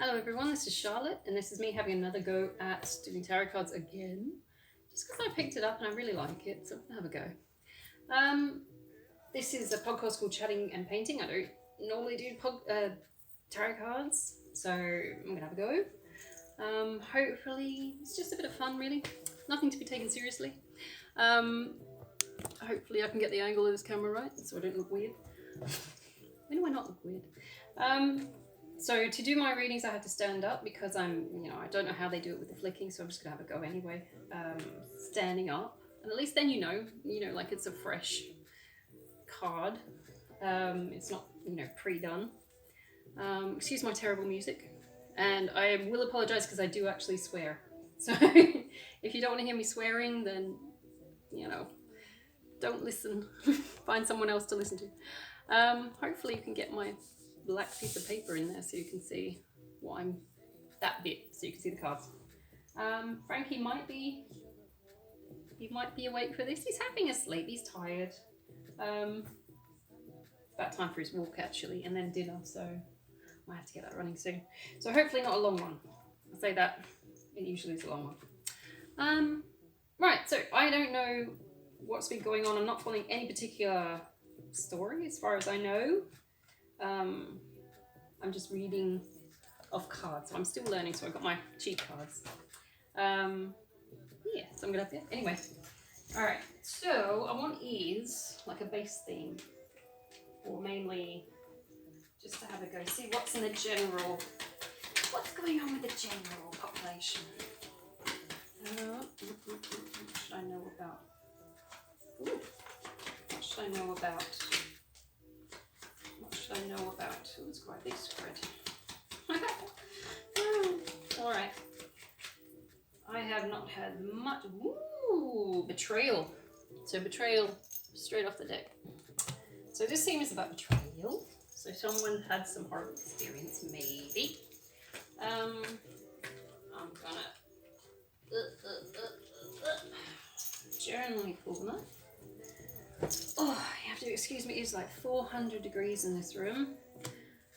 Hello everyone, this is Charlotte, and this is me having another go at doing tarot cards again. Just because I picked it up and I really like it, so I'm gonna have a go. This is a podcast called Chatting and Painting. I don't normally do tarot cards, so I'm gonna have a go. Hopefully it's just a bit of fun, really. Nothing to be taken seriously. Hopefully I can get the angle of this camera right, so I don't look weird. When do I not look weird? So to do my readings, I have to stand up because I don't know how they do it with the flicking, so I'm just gonna have a go anyway. Standing up, and at least then like it's a fresh card. It's not, pre-done. Excuse my terrible music, and I will apologize because I do actually swear. So if you don't want to hear me swearing, then don't listen. Find someone else to listen to. Hopefully you can get my black piece of paper in there so you can see what I'm, that bit, so you can see the cards. Frankie might be awake for this. He's having a sleep, he's tired. It's about time for his walk actually, and then dinner, so I might have to get that running soon. So hopefully not a long one. I'll say that, it usually is a long one. Right, so I don't know what's been going on. I'm not following any particular story as far as I know. I'm just reading off cards, so I'm still learning, so I've got my cheat cards. Yeah, so I'm gonna have to, anyway. Alright, so I want is like a base theme, or mainly just to have a go, see what's in the general, what's going on with the general population. What should I know about? Ooh, what should I know about? What should I know about? Oh, it's quite a big spread. Alright. I have not had much. Ooh, betrayal. So betrayal straight off the deck. So this theme is about betrayal. So someone had some horrible experience, maybe. I'm gonna journaling folder. Oh, you have to excuse me, it's like 400 degrees in this room.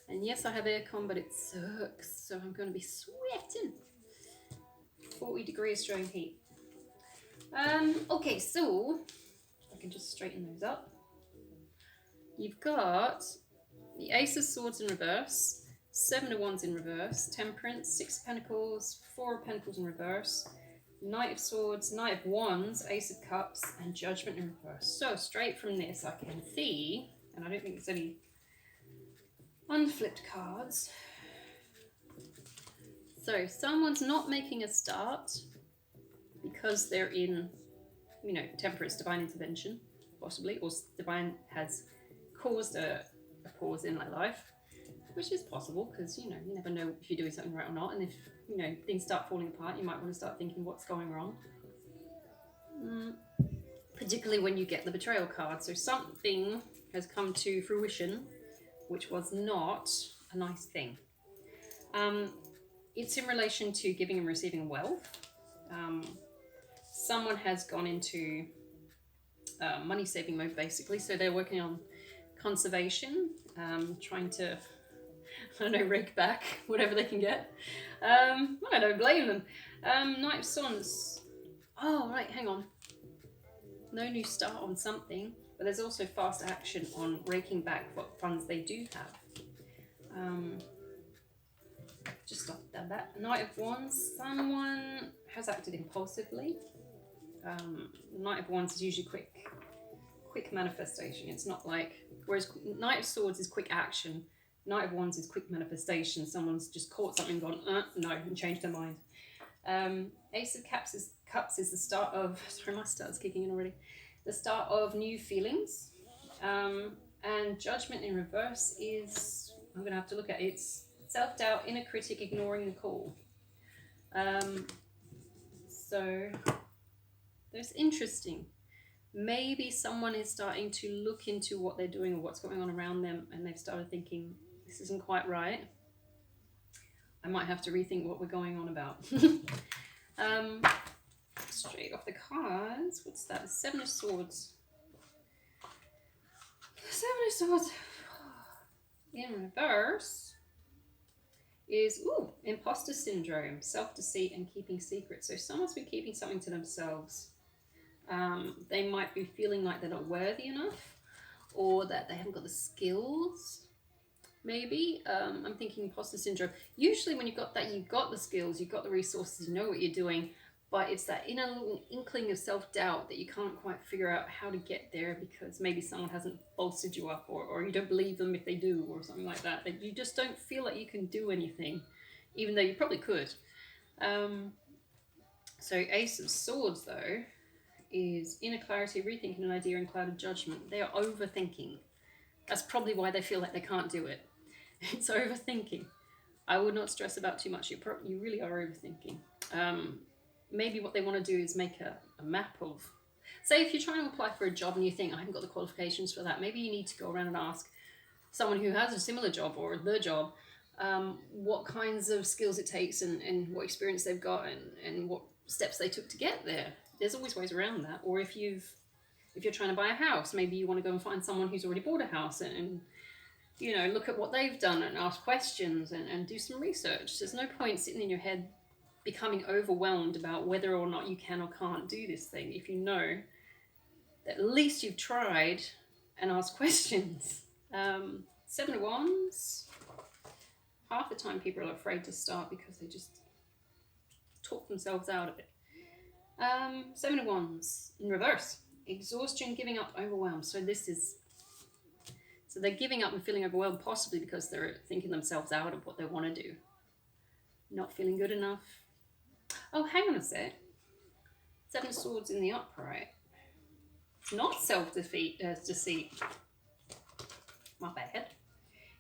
And yes, I have aircon, but it sucks. So I'm going to be sweating. 40 degrees Australian heat. Okay, so I can just straighten those up. You've got the Ace of Swords in reverse, 7 of Wands in reverse, Temperance, 6 of Pentacles, 4 of Pentacles in reverse, Knight of Swords, Knight of Wands, Ace of Cups, and Judgment in reverse. So straight from this I can see, and I don't think there's any unflipped cards. So someone's not making a start because they're in, Temperance, divine intervention, possibly, or divine has caused a pause in their life, which is possible because, you never know if you're doing something right or not, and if things start falling apart, you might want to start thinking what's going wrong. Particularly when you get the betrayal card. So something has come to fruition, which was not a nice thing. It's in relation to giving and receiving wealth. Someone has gone into money saving mode, basically. So they're working on conservation, trying to, rake back whatever they can get. I don't blame them. Knight of Swords. Oh, right, hang on. No new start on something, but there's also fast action on raking back what funds they do have. Just stop that. Knight of Wands. Someone has acted impulsively. Knight of Wands is usually quick manifestation. It's not like, whereas Knight of Swords is quick action. Knight of Wands is quick manifestation. Someone's just caught something and gone, no, and changed their mind. Ace of Cups is the start of, sorry, my start's kicking in already. The start of new feelings. And Judgment in reverse is, I'm going to have to look at it. It's self-doubt, inner critic, ignoring the call. So that's interesting. Maybe someone is starting to look into what they're doing or what's going on around them, and they've started thinking, this isn't quite right. I might have to rethink what we're going on about. Straight off the cards, what's that? 7 of Swords. 7 of Swords in reverse is, imposter syndrome, self-deceit and keeping secrets. So someone's been keeping something to themselves. They might be feeling like they're not worthy enough, or that they haven't got the skills. Maybe I'm thinking imposter syndrome. Usually when you've got that, you've got the skills, you've got the resources, you know what you're doing, but it's that inner little inkling of self-doubt that you can't quite figure out how to get there, because maybe someone hasn't bolstered you up, or you don't believe them if they do, or something like that. That you just don't feel like you can do anything, even though you probably could. So Ace of Swords, though, is inner clarity, rethinking an idea, and clouded judgment. They are overthinking. That's probably why they feel like they can't do it. It's overthinking. I would not stress about too much. You really are overthinking. Maybe what they want to do is make a map of, say if you're trying to apply for a job and you think, I haven't got the qualifications for that, maybe you need to go around and ask someone who has a similar job or the job, what kinds of skills it takes, and what experience they've got, and what steps they took to get there. There's always ways around that. Or if you're trying to buy a house, maybe you want to go and find someone who's already bought a house, and look at what they've done and ask questions, and do some research. There's no point sitting in your head becoming overwhelmed about whether or not you can or can't do this thing if you know that at least you've tried and asked questions. Seven of Wands. Half the time people are afraid to start because they just talk themselves out of it. Seven of Wands in reverse. Exhaustion, giving up, overwhelmed. So they're giving up and feeling overwhelmed, possibly because they're thinking themselves out of what they want to do. Not feeling good enough. Oh, hang on a sec. Seven of Swords in the upright. It's not self-deceit. My bad.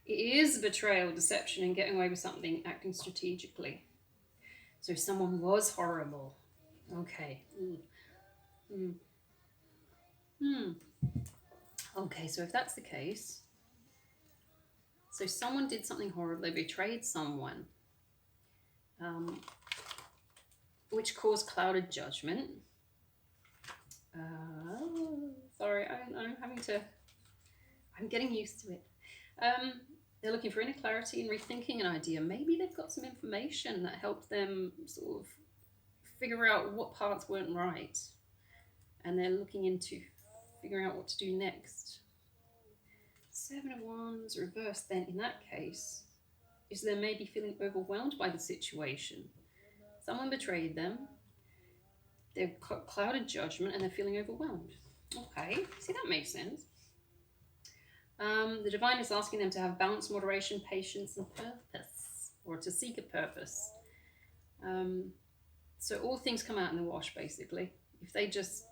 It is betrayal, deception, and getting away with something, acting strategically. So someone was horrible. Okay. Okay, so if that's the case, so someone did something horrible, they betrayed someone, which caused clouded judgment. Sorry, I'm getting used to it. They're looking for inner clarity and rethinking an idea. Maybe they've got some information that helped them sort of figure out what parts weren't right, and they're looking into figuring out what to do next. Seven of Wands reversed, then in that case, is they're maybe feeling overwhelmed by the situation. Someone betrayed them, they've clouded judgment, and they're feeling overwhelmed. Okay, see, that makes sense. The divine is asking them to have balance, moderation, patience, and purpose, or to seek a purpose. So all things come out in the wash, basically. If they just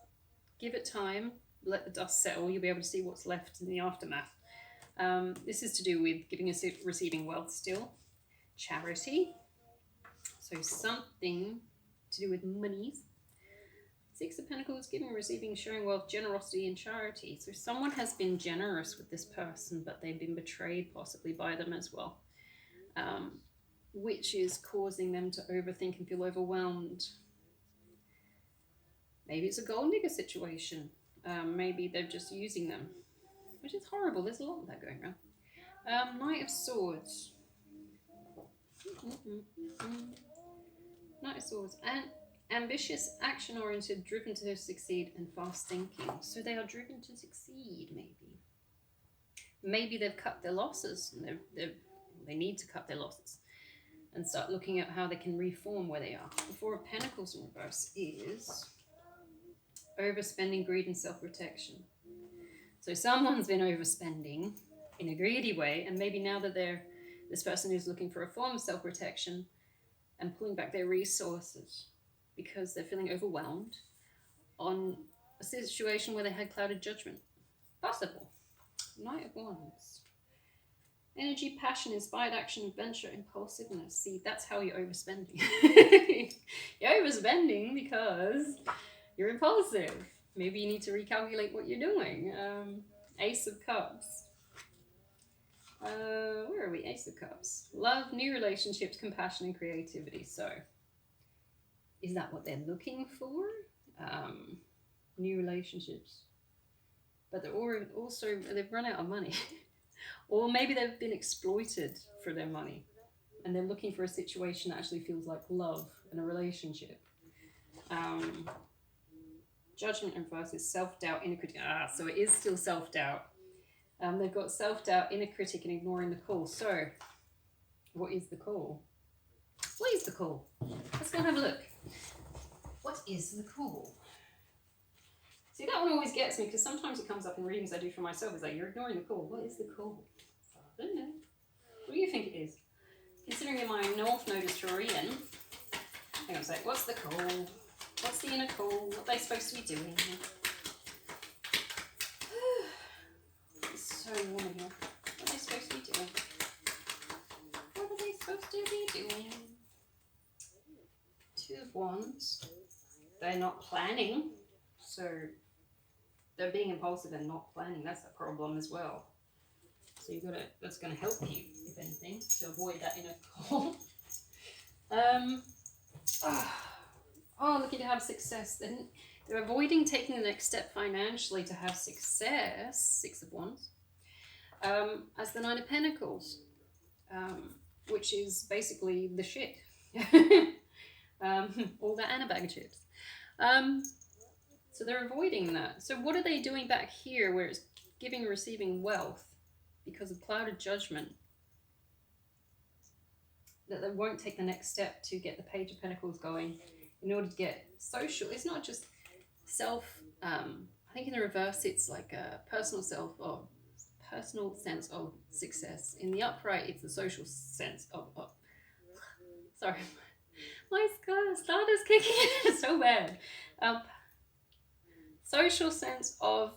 give it time, let the dust settle, you'll be able to see what's left in the aftermath. This is to do with giving and receiving wealth still. Charity. So something to do with monies. Six of Pentacles, giving, receiving, showing wealth, generosity, and charity. So someone has been generous with this person, but they've been betrayed possibly by them as well, which is causing them to overthink and feel overwhelmed. Maybe it's a gold digger situation. Maybe they're just using them, which is horrible. There's a lot of that going around. Knight of Swords. Knight of Swords. And ambitious, action-oriented, driven to succeed, and fast thinking. So they are driven to succeed, maybe. Maybe they've cut their losses, and they need to cut their losses and start looking at how they can reform where they are. The Four of Pentacles in reverse is overspending, greed, and self-protection. So someone's been overspending in a greedy way, and maybe now that this person is looking for a form of self-protection and pulling back their resources because they're feeling overwhelmed on a situation where they had clouded judgment. Possible. Knight of Wands. Energy, passion, inspired action, adventure, impulsiveness. See, that's how you're overspending. You're overspending because you're impulsive. Maybe you need to recalculate what you're doing. Ace of Cups. Where are we? Ace of Cups. Love, new relationships, compassion, and creativity. So, is that what they're looking for? New relationships. But they've run out of money. Or maybe they've been exploited for their money. and they're looking for a situation that actually feels like love and a relationship. Judgment in reverse is self-doubt, inner critic. So it is still self-doubt. They've got self-doubt, inner critic, and ignoring the call. So what is the call? What is the call? Let's go and have a look. What is the call? See, that one always gets me, because sometimes it comes up in readings I do for myself. It's like, you're ignoring the call. What is the call? I don't know. What do you think it is? Considering in my North Node is Taurian, I'm going to say, what's the call? What's the inner call? What are they supposed to be doing? It's so warm in here. What are they supposed to be doing? What are they supposed to be doing? Two of Wands. They're not planning. So they're being impulsive and not planning. That's a problem as well. So you've got to, that's going to help you, if anything, to avoid that inner call. Looking to have success. Then they're avoiding taking the next step financially to have success. Six of Wands. As the Nine of Pentacles, which is basically the shit. All that and a bag of chips. So they're avoiding that. So what are they doing back here where it's giving and receiving wealth because of clouded judgment? That they won't take the next step to get the Page of Pentacles going in order to get social. It's not just self, I think in the reverse it's like a personal self or personal sense of success. In the upright it's the social sense of sorry, my starter's kicking in so bad. Social sense of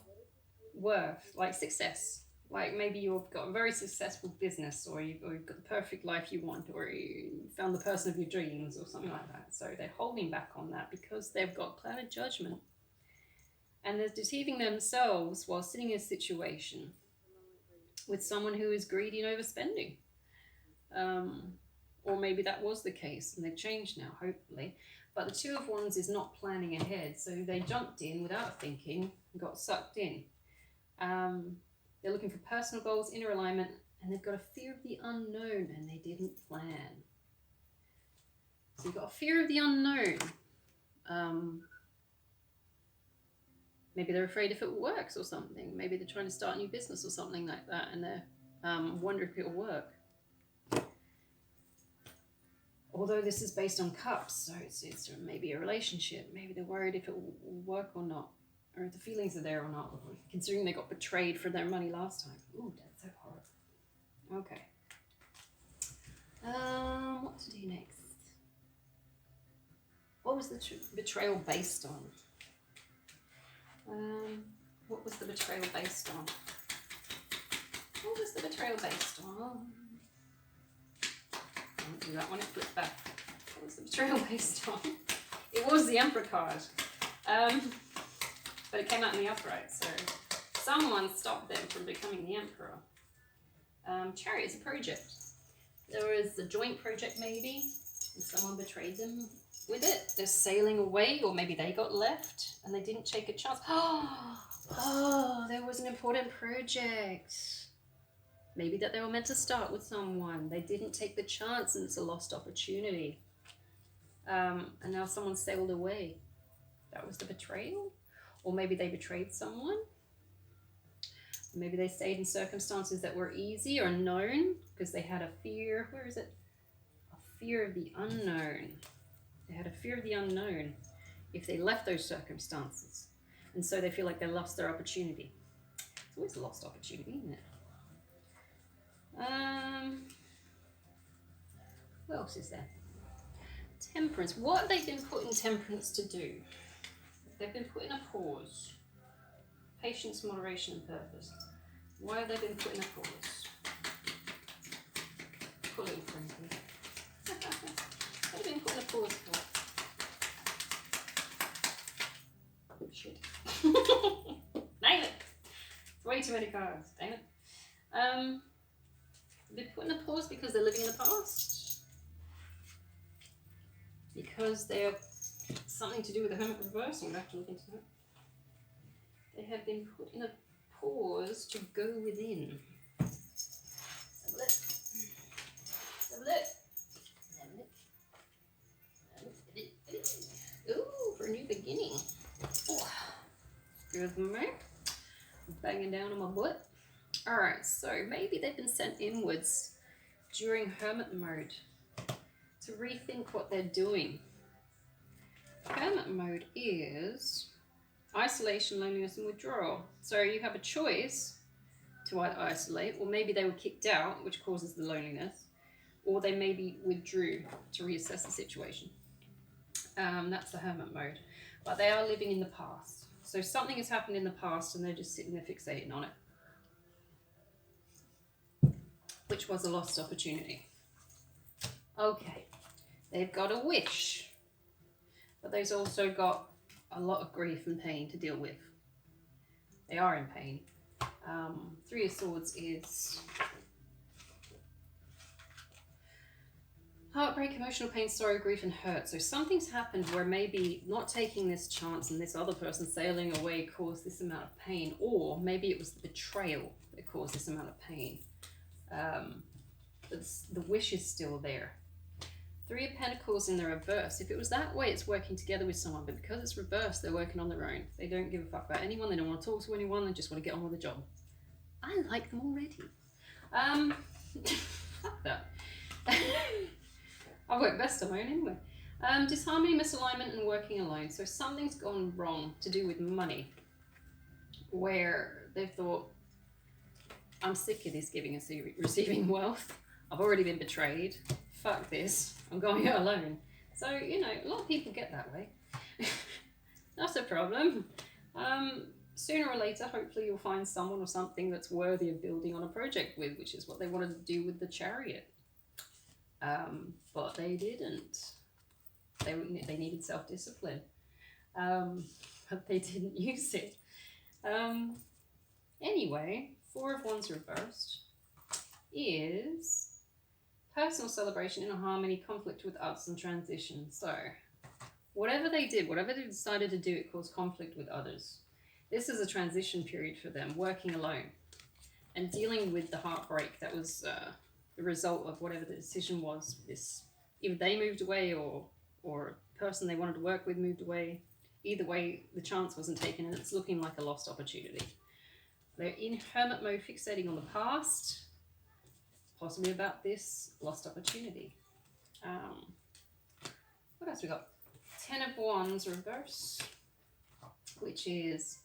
worth, like success. Like maybe you've got a very successful business, or you've got the perfect life you want, or you found the person of your dreams, or something like that. So they're holding back on that because they've got clouded judgment. And they're deceiving themselves while sitting in a situation with someone who is greedy and overspending. Or maybe that was the case and they've changed now, hopefully. But the Two of Wands is not planning ahead. So they jumped in without thinking and got sucked in. They're looking for personal goals, inner alignment, and they've got a fear of the unknown and they didn't plan. So you've got a fear of the unknown. Maybe they're afraid if it works or something. Maybe they're trying to start a new business or something like that and they're wondering if it will work. Although this is based on cups, so it's maybe a relationship. Maybe they're worried if it will work or not, or if the feelings are there or not, considering they got betrayed for their money last time. Ooh, that's so horrible. Okay. What to do next? What was the betrayal based on? What was the betrayal based on? What was the betrayal based on? Do that one, it flipped back. What was the betrayal based on? It was the Emperor card. But it came out in the upright, so someone stopped them from becoming the Emperor. Chariot is a project. There was a joint project maybe, and someone betrayed them with it. They're sailing away, or maybe they got left and they didn't take a chance. Oh, there was an important project. Maybe that they were meant to start with someone. They didn't take the chance and it's a lost opportunity. And now someone sailed away. That was the betrayal? Or maybe they betrayed someone. Maybe they stayed in circumstances that were easy or known because they had a fear. Where is it? A fear of the unknown. They had a fear of the unknown if they left those circumstances. And so they feel like they lost their opportunity. It's always a lost opportunity, isn't it? What else is there? Temperance. What have they been put in temperance to do? They've been put in a pause. Patience, moderation, and purpose. Why have they been put in a pause? Pull it frankly. What have they been put in a pause for? Oh, shit. Dang it! Way too many cards. Dang it. They're put in a pause because they're living in the past. Because they're something to do with the Hermit reverse. I'm going to have to look into that. They have been put in a pause to go within. Have a look. Have a look. banging down on my butt. Alright, so maybe they've been sent inwards during hermit mode to rethink what they're doing. Hermit mode is isolation, loneliness, and withdrawal. So you have a choice to either isolate, or maybe they were kicked out, which causes the loneliness, or they maybe withdrew to reassess the situation. That's the hermit mode. But they are living in the past. So something has happened in the past and they're just sitting there fixating on it, which was a lost opportunity. Okay, they've got a wish, but they've also got a lot of grief and pain to deal with. They are in pain. Three of Swords is heartbreak, emotional pain, sorrow, grief, and hurt. So something's happened where maybe not taking this chance and this other person sailing away caused this amount of pain, or maybe it was the betrayal that caused this amount of pain. But the wish is still there. Three of Pentacles in the reverse. If it was that way, it's working together with someone, but because it's reversed, they're working on their own. They don't give a fuck about anyone. They don't want to talk to anyone. They just want to get on with the job. I like them already. Fuck that. I work best on my own anyway. Disharmony, misalignment, and working alone. So something's gone wrong to do with money, where they've thought, I'm sick of this giving and receiving wealth. I've already been betrayed. Fuck this. I'm going out alone. So, you know, a lot of people get that way. That's a problem. Sooner or later, hopefully you'll find someone or something that's worthy of building on a project with, which is what they wanted to do with the Chariot. But they didn't. They needed self-discipline. But they didn't use it. Anyway, Four of Wands reversed is personal celebration, inner harmony, conflict with others, and transition. So whatever they did, whatever they decided to do, it caused conflict with others. This is a transition period for them, working alone and dealing with the heartbreak that was the result of whatever the decision was. This, either they moved away or a person they wanted to work with moved away. Either way, the chance wasn't taken and it's looking like a lost opportunity. They're in hermit mode, fixating on the past, possibly about this lost opportunity. What else we got? Ten of Wands reverse, which is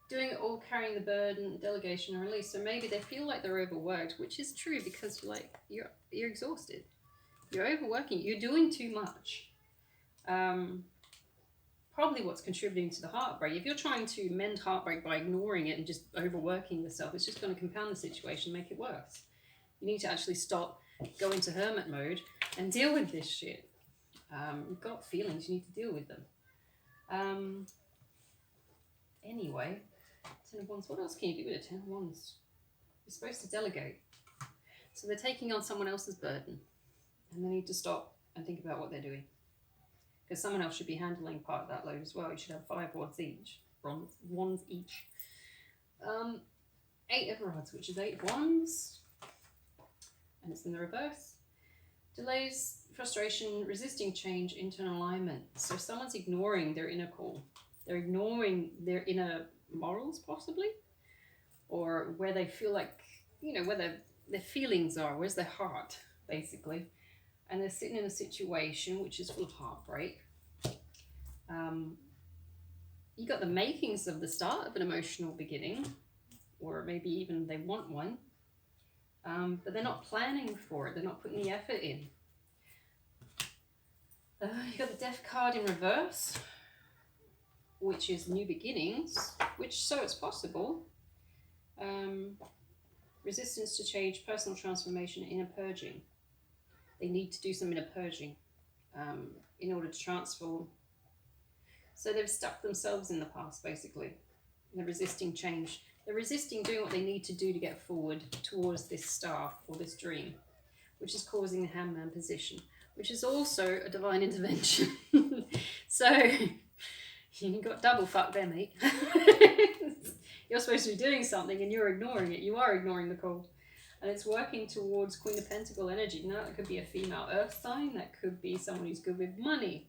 doing it all, carrying the burden, delegation, and release. So maybe they feel like they're overworked, which is true because you're exhausted. You're overworking. You're doing too much. Probably what's contributing to the heartbreak. If you're trying to mend heartbreak by ignoring it and just overworking yourself, it's just going to compound the situation, make it worse. You need to actually stop, go into hermit mode, and deal with this shit. You've got feelings, you need to deal with them. Anyway, Ten of Wands. What else can you do with a Ten of Wands? You're supposed to delegate. So they're taking on someone else's burden, and they need to stop and think about what they're doing. Because someone else should be handling part of that load as well. You should have 5 wands each. Wands each. 8 of Rods, which is 8 of Wands. And it's in the reverse. Delays, frustration, resisting change, internal alignment. So someone's ignoring their inner call. They're ignoring their inner morals, possibly. Or where they feel like, you know, where their feelings are. Where's their heart, basically. And they're sitting in a situation which is full of heartbreak. You got the makings of the start of an emotional beginning, or maybe even they want one, but they're not planning for it. They're not putting the effort in. You got the Death card in reverse, which is new beginnings, which so it's possible. Resistance to change, personal transformation, inner purging. They need to do some inner purging in order to transform. So they've stuck themselves in the past, basically. They're resisting change. They're resisting doing what they need to do to get forward towards this star or this dream, which is causing the hangman position, which is also a divine intervention. So you got double fuck there, mate. You're supposed to be doing something and you're ignoring it. You are ignoring the call. And it's working towards Queen of Pentacle energy. Now, that could be a female earth sign. That could be someone who's good with money.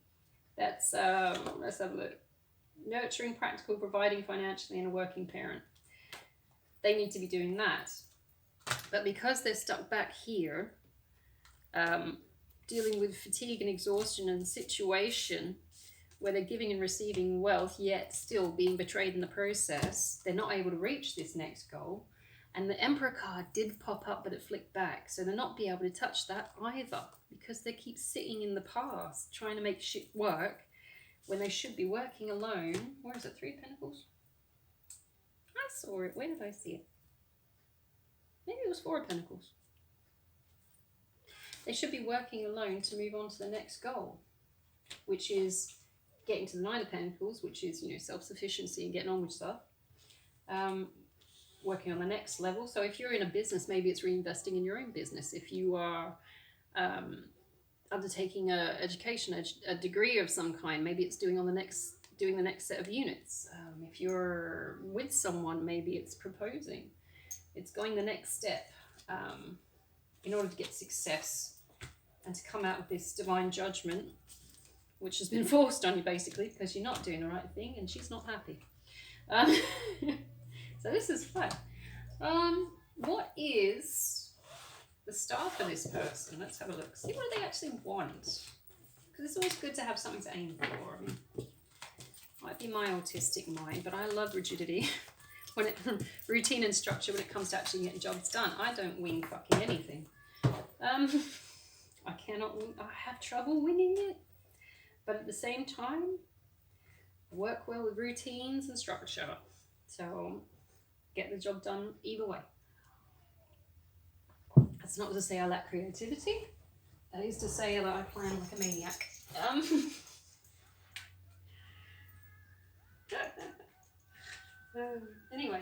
That's, let's have a look. Nurturing, practical, providing financially, and a working parent. they need to be doing that. But because they're stuck back here, dealing with fatigue and exhaustion and the situation where they're giving and receiving wealth, yet still being betrayed in the process, they're not able to reach this next goal. And the Emperor card did pop up, but it flicked back. So they're not be able to touch that either, because they keep sitting in the past, trying to make shit work when they should be working alone. Where is it? 3 of Pentacles? I saw it. Where did I see it? Maybe it was 4 of Pentacles. They should be working alone to move on to the next goal, which is getting to the 9 of Pentacles, which is, you know, self-sufficiency and getting on with stuff. Working on the next level. So if you're in a business, maybe it's reinvesting in your own business. If you are undertaking a degree of some kind, maybe it's doing the next set of units. If you're with someone, maybe it's proposing. It's going the next step in order to get success and to come out with this divine judgment, which has been forced on you basically because you're not doing the right thing and she's not happy. So this is fun. What is the star for this person? Let's have a look. See what do they actually want. Because it's always good to have something to aim for. I mean, might be my autistic mind, but I love rigidity. Routine and structure when it comes to actually getting jobs done. I don't wing fucking anything. I cannot wing. I have trouble winging it. But at the same time, I work well with routines and structure. So get the job done either way. That's not to say I lack creativity. That is to say that I plan like a maniac. Anyway,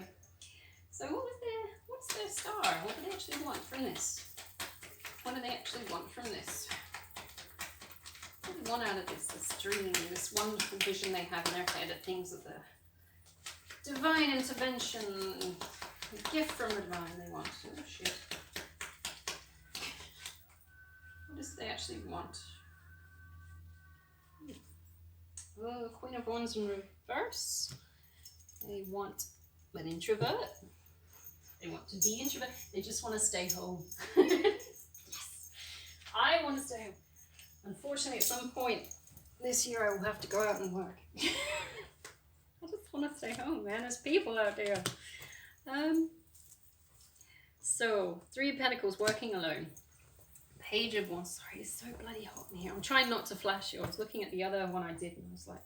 so what's their star? What do they actually want from this? What do they actually want from this? What do they want out of this dream, this wonderful vision they have in their head of things of the divine intervention, a gift from the divine they want. Oh shit. What does they actually want? Oh, Queen of Wands in reverse. They want an introvert. They want to be introvert. They just want to stay home. Yes, I want to stay home. Unfortunately, at some point this year, I will have to go out and work. I just want to stay home, man. There's people out there. So, 3 of Pentacles, working alone. Page of Wands. Sorry, it's so bloody hot in here. I'm trying not to flash you. I was looking at the other one I did and I was like...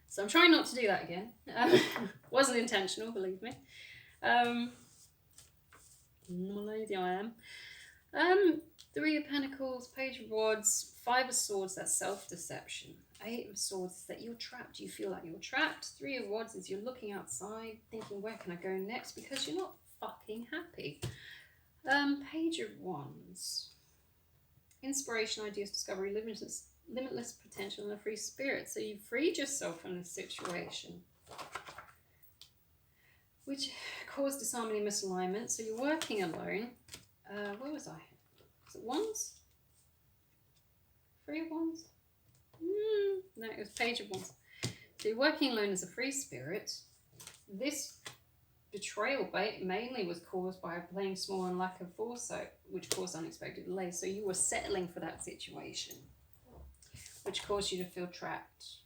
So I'm trying not to do that again. Wasn't intentional, believe me. Lady I am. 3 of Pentacles, Page of Wands, 5 of Swords, that's self-deception. 8 of Swords is that you're trapped. You feel like you're trapped. 3 of Wands is you're looking outside, thinking, where can I go next? Because you're not fucking happy. Page of Wands. Inspiration, ideas, discovery, limitless potential, and a free spirit. So you've freed yourself from this situation, which caused disharmony and misalignment. So you're working alone. Where was I? Was it Wands? 3 of Wands? No, it was Page of Wands. So you're working alone as a free spirit. This betrayal mainly was caused by playing small and lack of foresight, which caused unexpected delays. So you were settling for that situation, which caused you to feel trapped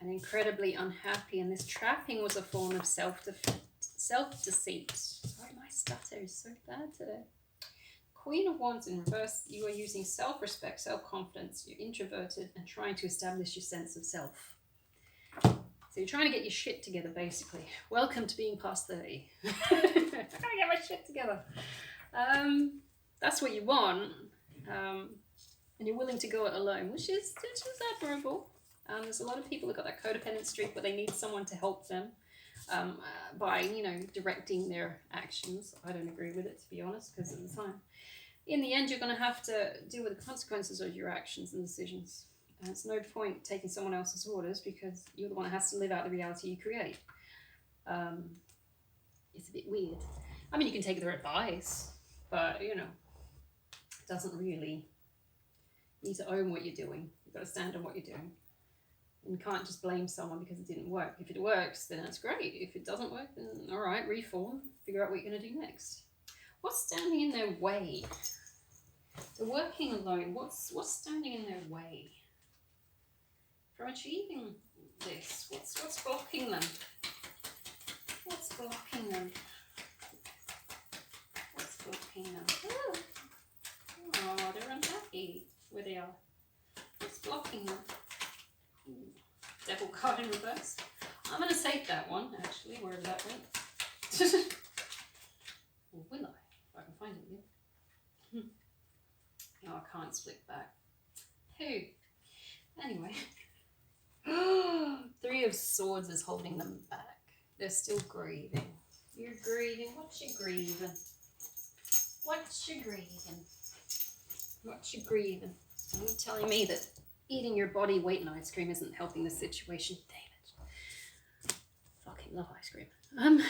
and incredibly unhappy. And this trapping was a form of self-deceit. Sorry, my stutter is so bad today. Queen of Wands in reverse, you are using self-respect, self-confidence, you're introverted and trying to establish your sense of self. So you're trying to get your shit together, basically. Welcome to being past 30. I gotta get my shit together. That's what you want. And you're willing to go it alone, which is admirable. There's a lot of people who've got that codependent streak, but they need someone to help them by, you know, directing their actions. I don't agree with it, to be honest, because at the time, in the end, you're going to have to deal with the consequences of your actions and decisions. And it's no point taking someone else's orders because you're the one that has to live out the reality you create. It's a bit weird. I mean, you can take their advice, but, you know, it doesn't really... You need to own what you're doing. You've got to stand on what you're doing. And can't just blame someone because it didn't work. If it works, then that's great. If it doesn't work, then all right, reform, figure out what you're going to do next. What's standing in their way? They're working alone. What's standing in their way from achieving this? What's blocking them? What's blocking them? What's blocking them? Oh, they're unhappy where they are. What's blocking them? Ooh, devil card in reverse. I'm going to take that one, actually, wherever that went. Or will I? If I can find it again. No, I can't split back. Who? Anyway. Three of Swords is holding them back. They're still grieving. You're grieving. What you grieving? What you grieving? What you grieving? Are you telling me that eating your body weight in ice cream isn't helping the situation? Damn it. Fucking love ice cream.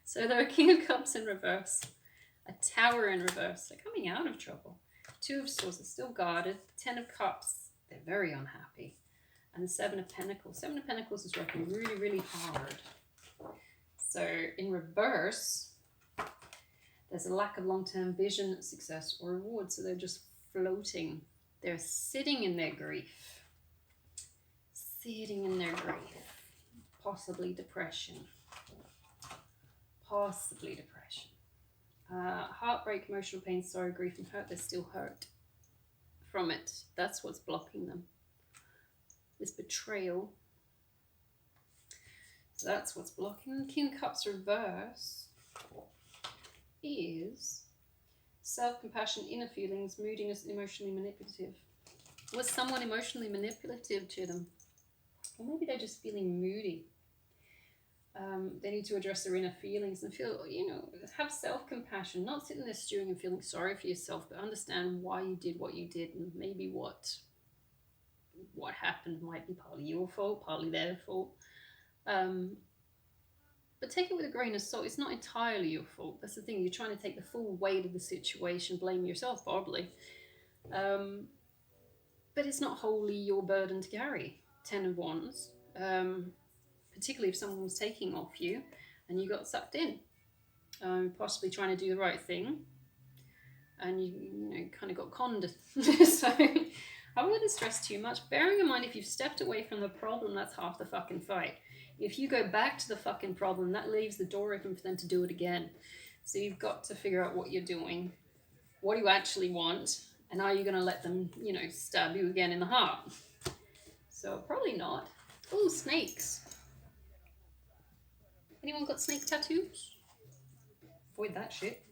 So there are King of Cups in reverse. A Tower in reverse. They're coming out of trouble. Two of Swords are still guarded. 10 of Cups. They're very unhappy. And the 7 of Pentacles. 7 of Pentacles is working really, really hard. So in reverse, there's a lack of long-term vision, success, or reward. So they're just floating. They're sitting in their grief. Sitting in their grief. Possibly depression. Possibly depression. Heartbreak, emotional pain, sorrow, grief, and hurt. They're still hurt from it. That's what's blocking them. This betrayal. So that's what's blocking them. King of Cups reverse is self-compassion, inner feelings, moodiness, emotionally manipulative. Was someone emotionally manipulative to them? Or maybe they're just feeling moody. They need to address their inner feelings and feel, have self-compassion. Not sitting there stewing and feeling sorry for yourself, but understand why you did what you did and maybe what happened might be partly your fault, partly their fault. But take it with a grain of salt. It's not entirely your fault. That's the thing. You're trying to take the full weight of the situation, blame yourself, probably. But it's not wholly your burden to carry. 10 of Wands. Particularly if someone was taking off you and you got sucked in. Possibly trying to do the right thing. And you kind of got conned. So I wouldn't stress too much. Bearing in mind, if you've stepped away from the problem, that's half the fucking fight. If you go back to the fucking problem, that leaves the door open for them to do it again. So you've got to figure out what you're doing. What do you actually want? And are you going to let them, stab you again in the heart? So probably not. Oh, snakes. Anyone got snake tattoos? Avoid that shit.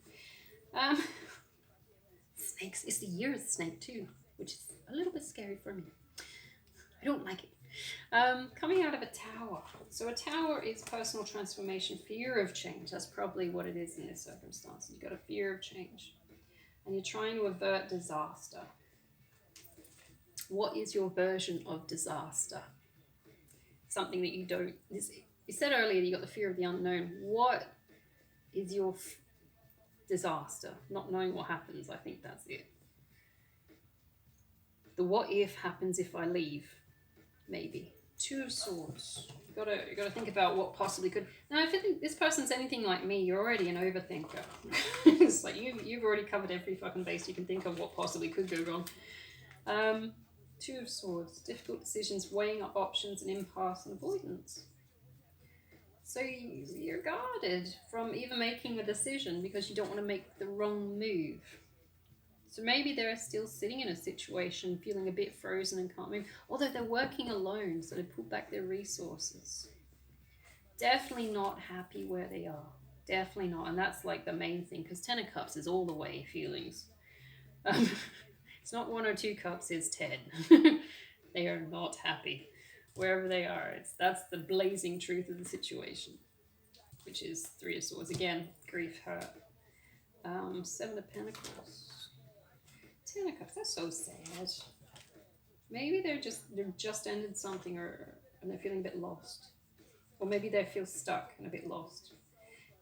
Snakes. It's the year of the snake too, which is a little bit scary for me. I don't like it. Coming out of a tower. So a tower is personal transformation, fear of change. That's probably what it is in this circumstance. You've got a fear of change. And you're trying to avert disaster. What is your version of disaster? Something that you don't... You said earlier you got the fear of the unknown. What is your disaster? Not knowing what happens. I think that's it. The what if happens if I leave. Maybe. 2 of Swords. You gotta think about what possibly could. Now, if this person's anything like me, you're already an overthinker. It's like you've already covered every fucking base you can think of what possibly could go wrong. 2 of Swords. Difficult decisions, weighing up options, and impasse and avoidance. So you're guarded from even making a decision because you don't want to make the wrong move. So maybe they're still sitting in a situation, feeling a bit frozen and can't move. Although they're working alone, so they pull back their resources. Definitely not happy where they are. Definitely not. And that's like the main thing, because 10 of Cups is all the way feelings. It's not 1 or 2 cups, it's 10. They are not happy. Wherever they are, that's the blazing truth of the situation. Which is 3 of Swords. Again, grief, hurt. 7 of Pentacles. 10 of Cups, that's so sad. Maybe they've just ended something and they're feeling a bit lost. Or maybe they feel stuck and a bit lost.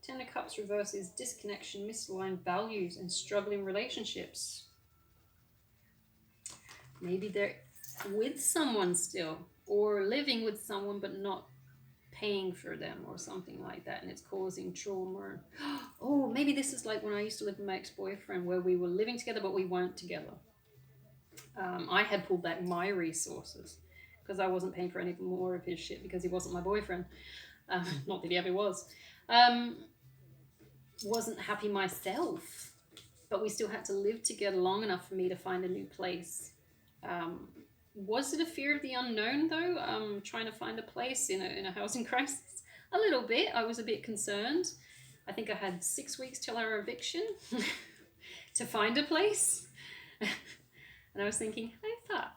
10 of Cups reverse is disconnection, misaligned values, and struggling relationships. Maybe they're with someone still. or living with someone but not paying for them or something like that, and it's causing trauma. Oh, maybe this is like when I used to live with my ex-boyfriend, where we were living together but we weren't together. I had pulled back my resources because I wasn't paying for any more of his shit because he wasn't my boyfriend. Not that he ever was. Wasn't happy myself, but we still had to live together long enough for me to find a new place. Was it a fear of the unknown, though? Trying to find a place in a housing crisis? A little bit. I was a bit concerned. I think I had 6 weeks till our eviction to find a place. And I was thinking, hey, fuck.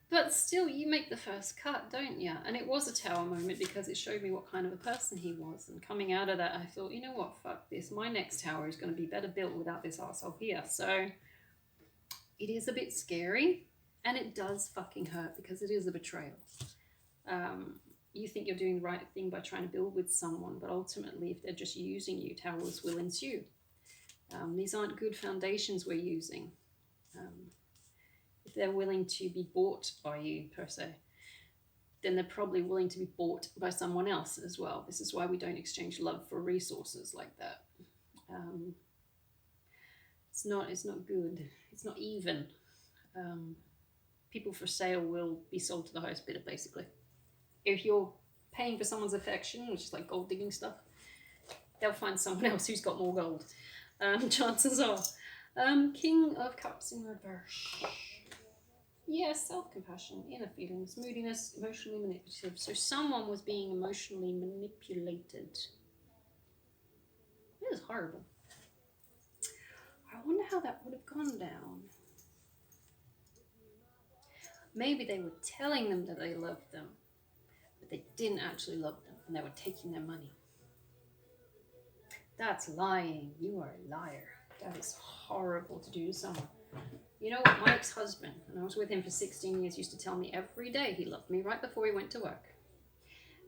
But still, you make the first cut, don't you? And it was a tower moment because it showed me what kind of a person he was. And coming out of that, I thought, you know what, fuck this. My next tower is going to be better built without this arsehole here. So it is a bit scary, and it does fucking hurt because it is a betrayal. You think you're doing the right thing by trying to build with someone, but ultimately, if they're just using you, towers will ensue. These aren't good foundations we're using. If they're willing to be bought by you, per se, then they're probably willing to be bought by someone else as well. This is why we don't exchange love for resources like that. It's not good. It's not even. People for sale will be sold to the highest bidder, basically. If you're paying for someone's affection, which is like gold digging stuff, they'll find someone else who's got more gold. Chances are. King of Cups in reverse. Yes, self-compassion, inner feelings, moodiness, emotionally manipulative. So someone was being emotionally manipulated. It is horrible. I wonder how that would have gone down. Maybe they were telling them that they loved them, but they didn't actually love them, and they were taking their money. That's lying. You are a liar. That is horrible to do to someone. You know, my ex-husband, and I was with him for 16 years, used to tell me every day he loved me right before he went to work.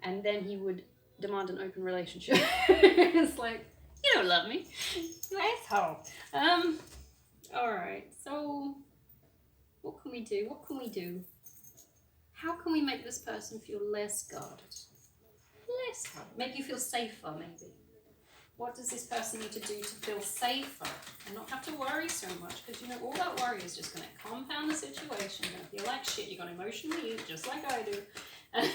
And then he would demand an open relationship. It's like, you don't love me. You asshole. Alright, so what can we do? What can we do? How can we make this person feel less guarded? Less guarded. Make you feel safer, maybe. What does this person need to do to feel safer and not have to worry so much? Because, you know, all that worry is just going to compound the situation. You're going to feel like shit. You're going to emotionally eat just like I do. And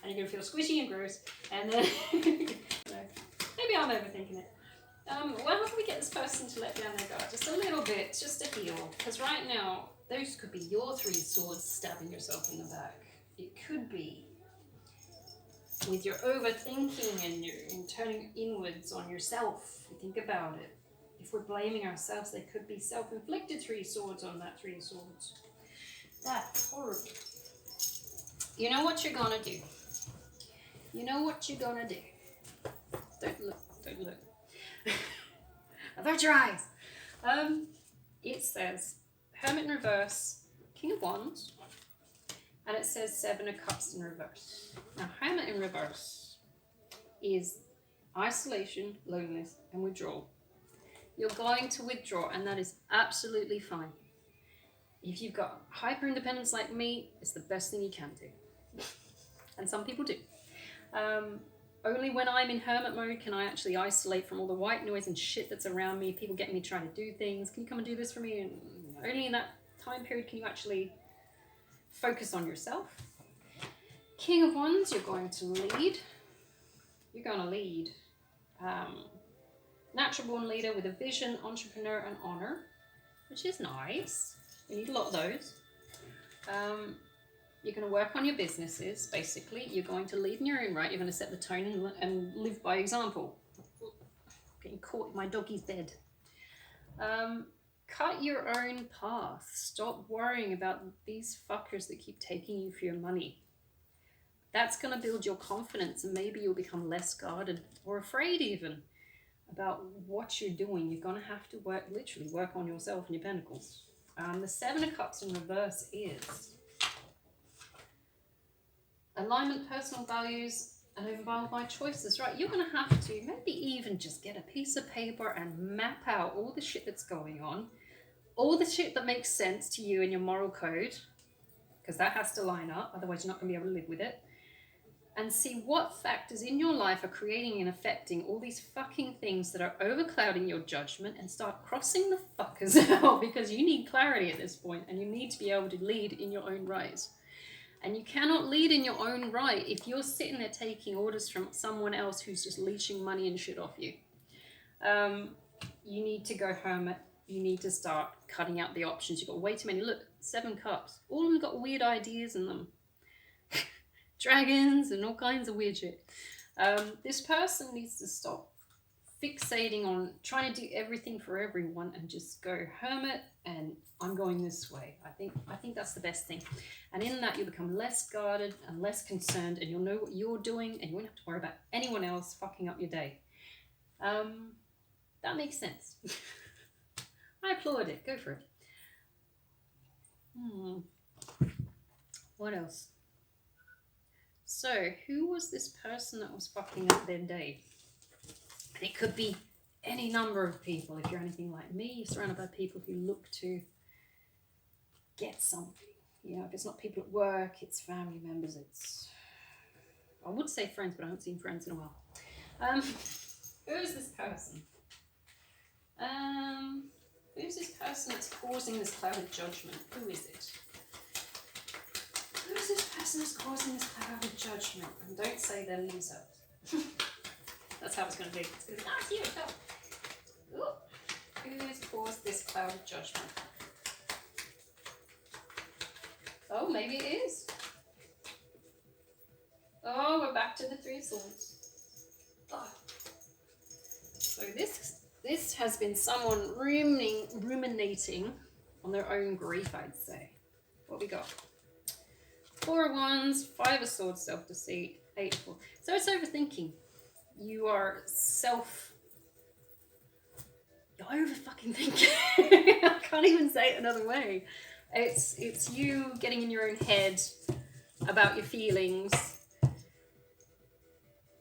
you're going to feel squishy and gross. And then, maybe I'm overthinking it. Well, how can we get this person to let down their guard just a little bit, just to heal? Because right now, those could be your 3 swords stabbing yourself in the back. It could be with your overthinking and turning inwards on yourself. You think about it. If we're blaming ourselves, they could be self-inflicted 3 swords on that 3 swords. That's horrible. You know what you're gonna do. You know what you're gonna do. Don't look. Don't look. Avert your eyes. It says Hermit in reverse, King of Wands, and it says 7 of Cups in reverse. Now, Hermit in reverse is isolation, loneliness, and withdrawal. You're going to withdraw, and that is absolutely fine. If you've got hyper independence like me, it's the best thing you can do. And some people do. Only when I'm in hermit mode can I actually isolate from all the white noise and shit that's around me. People get me trying to do things. Can you come and do this for me? And only in that time period can you actually focus on yourself. King of Wands, you're going to lead. You're going to lead. Natural born leader with a vision, entrepreneur, and honor, which is nice. You need a lot of those. You're going to work on your businesses, basically. You're going to lead in your own right. You're going to set the tone and live by example. Getting caught in my doggy's bed. Cut your own path. Stop worrying about these fuckers that keep taking you for your money. That's going to build your confidence, and maybe you'll become less guarded or afraid even about what you're doing. You're going to have to literally work on yourself and your pentacles. The 7 of Cups in reverse is alignment, personal values, and overwhelmed by choices. Right, you're going to have to maybe even just get a piece of paper and map out all the shit that's going on, all the shit that makes sense to you and your moral code, because that has to line up, otherwise you're not going to be able to live with it. And see what factors in your life are creating and affecting all these fucking things that are overclouding your judgment, and start crossing the fuckers out, because you need clarity at this point and you need to be able to lead in your own right. And you cannot lead in your own right if you're sitting there taking orders from someone else who's just leeching money and shit off you. You need to go home. You need to start cutting out the options. You've got way too many. Look, 7 cups. All of them got weird ideas in them. Dragons and all kinds of weird shit. This person needs to stop fixating on trying to do everything for everyone and just go hermit, and I'm going this way. I think that's the best thing. And in that, you'll become less guarded and less concerned, and you'll know what you're doing, and you won't have to worry about anyone else fucking up your day. That makes sense. I applaud it. Go for it. What else? So, who was this person that was fucking up their day? And it could be any number of people. If you're anything like me, you're surrounded by people who look to get something. You know, if it's not people at work, it's family members, it's... I would say friends, but I haven't seen friends in a while. Who is this person? Who's this person that's causing this cloud of judgment? Who is it? Who is this person that's causing this cloud of judgment? And don't say them themselves. That's how it's going to be. It's going to be, it's you. Ooh. Who has caused this cloud of judgment? Oh, maybe it is. Oh, we're back to the 3 of Swords. Oh. So this has been someone ruminating on their own grief, I'd say. What we got? 4 of Wands, 5 of Swords, self-deceit, 8 of 4. So it's overthinking. You are you're over-fucking thinking. I can't even say it another way. It's you getting in your own head about your feelings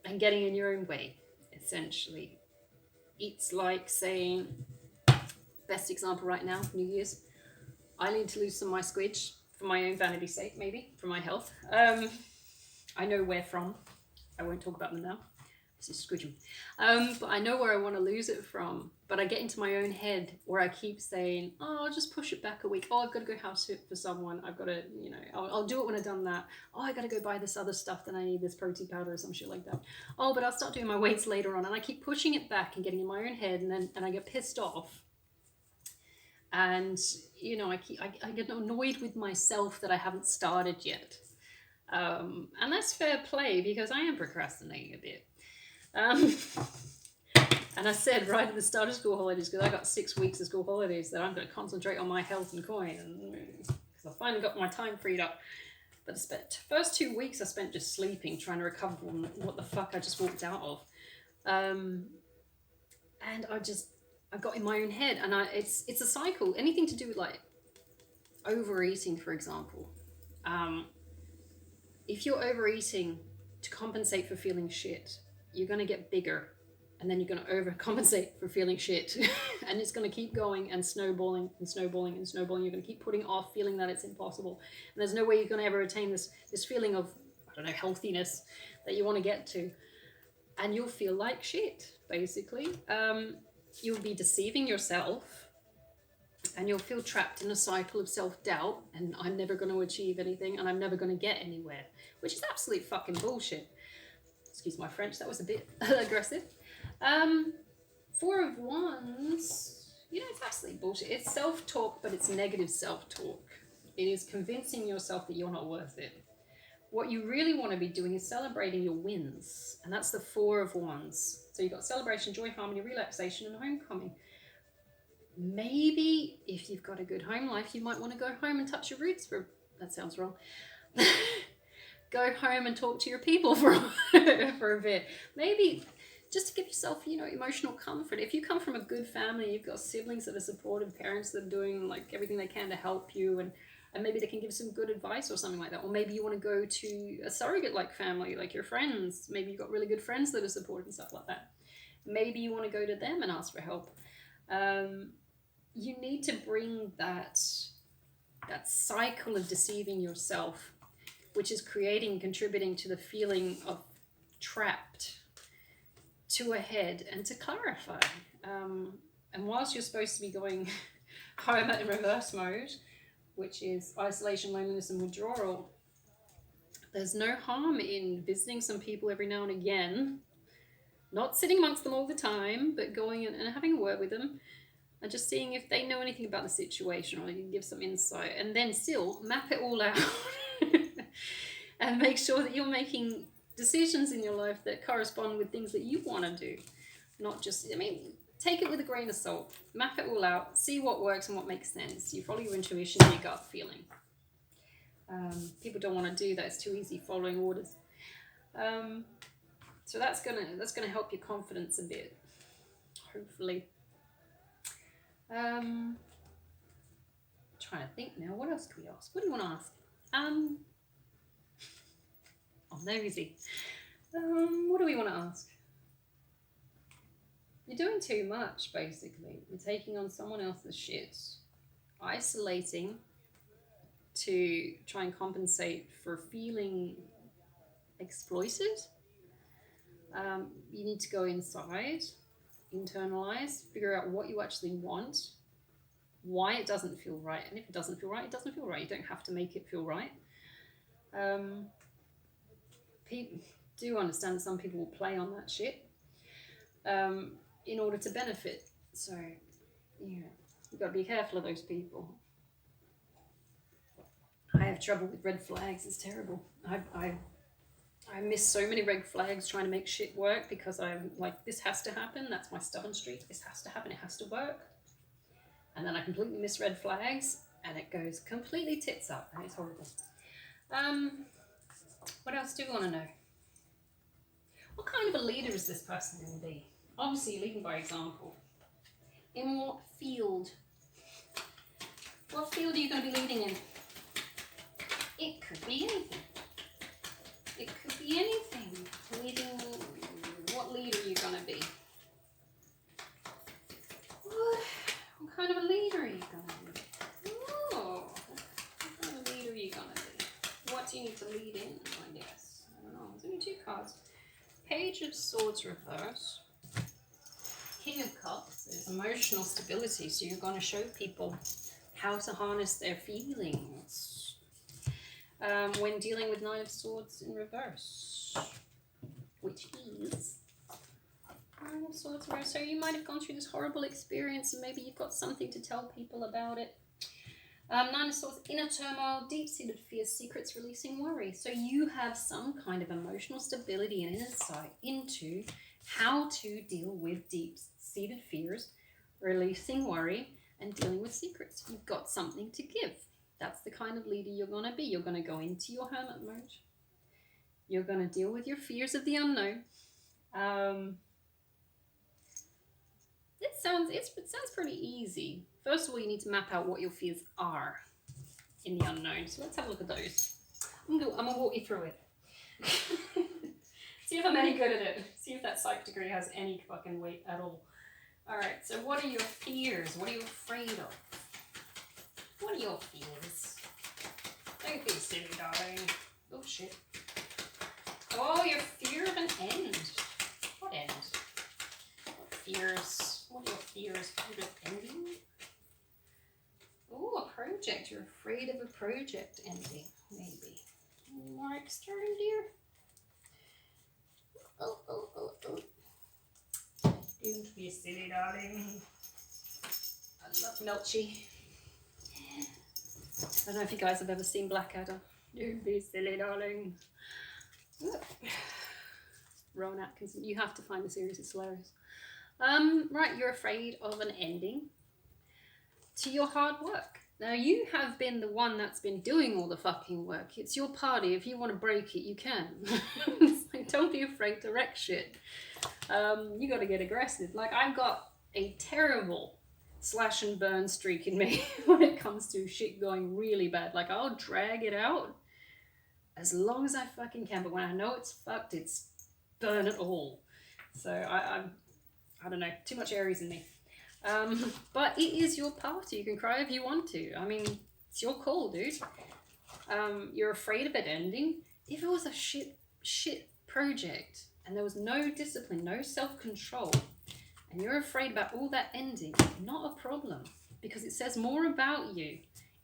and getting in your own way, essentially. It's like saying, best example right now, New Year's, I need to lose some of my squidge for my own vanity's sake, maybe, for my health. I know where from. I won't talk about them now. This is squidgy. But I know where I want to lose it from. But I get into my own head where I keep saying, oh, I'll just push it back a week. Oh, I've got to go house sit for someone. I've got to, you know, I'll do it when I've done that. Oh, I got to go buy this other stuff that I need, this protein powder or some shit like that. Oh, but I'll start doing my weights later on. And I keep pushing it back and getting in my own head, and I get pissed off. And, you know, I get annoyed with myself that I haven't started yet. And that's fair play, because I am procrastinating a bit. And I said right at the start of school holidays, because I got 6 weeks of school holidays, that I'm going to concentrate on my health and coin, because I finally got my time freed up. But the first 2 weeks I spent just sleeping, trying to recover from what the fuck I just walked out of. And I got in my own head, and it's a cycle. Anything to do with like overeating, for example. If you're overeating to compensate for feeling shit, you're going to get bigger, and then you're going to overcompensate for feeling shit. And it's going to keep going and snowballing and snowballing and snowballing. You're going to keep putting off feeling that it's impossible. And there's no way you're going to ever attain this feeling of, I don't know, healthiness that you want to get to. And you'll feel like shit, basically. You'll be deceiving yourself, and you'll feel trapped in a cycle of self-doubt, and I'm never going to achieve anything, and I'm never going to get anywhere, which is absolute fucking bullshit. Excuse my French, that was a bit aggressive. 4 of Wands, you know, it's absolute bullshit. It's self-talk, but it's negative self-talk. It is convincing yourself that you're not worth it. What you really want to be doing is celebrating your wins, and that's the 4 of Wands. So you've got celebration, joy, harmony, relaxation, and homecoming. Maybe if you've got a good home life, you might want to go home and touch your roots for, that sounds wrong. Go home and talk to your people for a bit. Maybe just to give yourself, you know, emotional comfort. If you come from a good family, you've got siblings that are supportive, parents that are doing like everything they can to help you, and maybe they can give some good advice or something like that. Or maybe you want to go to a surrogate-like family, like your friends. Maybe you've got really good friends that are supportive and stuff like that. Maybe you want to go to them and ask for help. You need to bring that that cycle of deceiving yourself, which is creating, contributing to the feeling of trapped, to a head and to clarify. And whilst you're supposed to be going home in reverse mode, which is isolation, loneliness, and withdrawal, there's no harm in visiting some people every now and again, not sitting amongst them all the time, but going and having a word with them and just seeing if they know anything about the situation, or you can give some insight, and then still map it all out and make sure that you're making decisions in your life that correspond with things that you want to do. Not just, I mean, take it with a grain of salt, map it all out, see what works and what makes sense. You follow your intuition and your gut feeling. People don't want to do that. It's too easy following orders. So that's gonna help your confidence a bit, hopefully. Trying to think now. What else could we ask? What do you want to ask? I'm nosy. What do we want to ask? You're doing too much, basically. You're taking on someone else's shit, isolating to try and compensate for feeling exploited. You need to go inside, internalize, figure out what you actually want, why it doesn't feel right, and if it doesn't feel right, it doesn't feel right. You don't have to make it feel right. People do understand that some people will play on that shit in order to benefit. So, yeah, you've got to be careful of those people. I have trouble with red flags. It's terrible. I miss so many red flags trying to make shit work because I'm like, this has to happen. That's my stubborn streak. This has to happen. It has to work. And then I completely miss red flags and it goes completely tits up and it's horrible. What else do you want to know? What kind of a leader is this person going to be? Obviously, leading by example. In what field? What field are you going to be leading in? It could be anything. It could be anything. Leading, what leader are you going to be? What kind of a leader are you going to be? Oh, what kind of leader are you going to be? What do you need to lead in, I guess? I don't know. There's only two cards. Page of Swords reverse. King of Cups is emotional stability. So you're going to show people how to harness their feelings when dealing with Nine of Swords in reverse, which is Nine of Swords in reverse. So you might have gone through this horrible experience and maybe you've got something to tell people about it. Nine of Swords, inner turmoil, deep-seated fears, secrets, releasing worry. So you have some kind of emotional stability and insight into how to deal with deep-seated fears, releasing worry, and dealing with secrets. You've got something to give. That's the kind of leader you're going to be. You're going to go into your hermit mode. You're going to deal with your fears of the unknown. It sounds pretty easy. First of all, you need to map out what your fears are in the unknown. So let's have a look at those. I'm going to walk you through it. See if I'm any good at it. See if that psych degree has any fucking weight at all. Alright, so what are your fears? What are you afraid of? What are your fears? Don't be silly, darling. Oh shit. Oh, your fear of an end. What end? What fears? What are your fears? Fear of ending? Oh, a project. You're afraid of a project ending, maybe. Any more extern, dear? Oh. Don't be silly, darling. I love Melchi. I don't know if you guys have ever seen Blackadder. Don't be silly, darling. Rowan Atkinson. You have to find the series. It's hilarious. Right, you're afraid of an ending to your hard work. Now, you have been the one that's been doing all the fucking work. It's your party. If you want to break it, you can. It's like, don't be afraid to wreck shit. You got to get aggressive. Like, I've got a terrible slash and burn streak in me when it comes to shit going really bad. Like, I'll drag it out as long as I fucking can. But when I know it's fucked, it's burn it all. So I don't know. Too much Aries in me. But it is your party. You can cry if you want to. I mean, It's your call, dude. You're afraid of it ending. If it was a shit project and there was no discipline, no self-control, and you're afraid about all that ending, not a problem, because it says more about you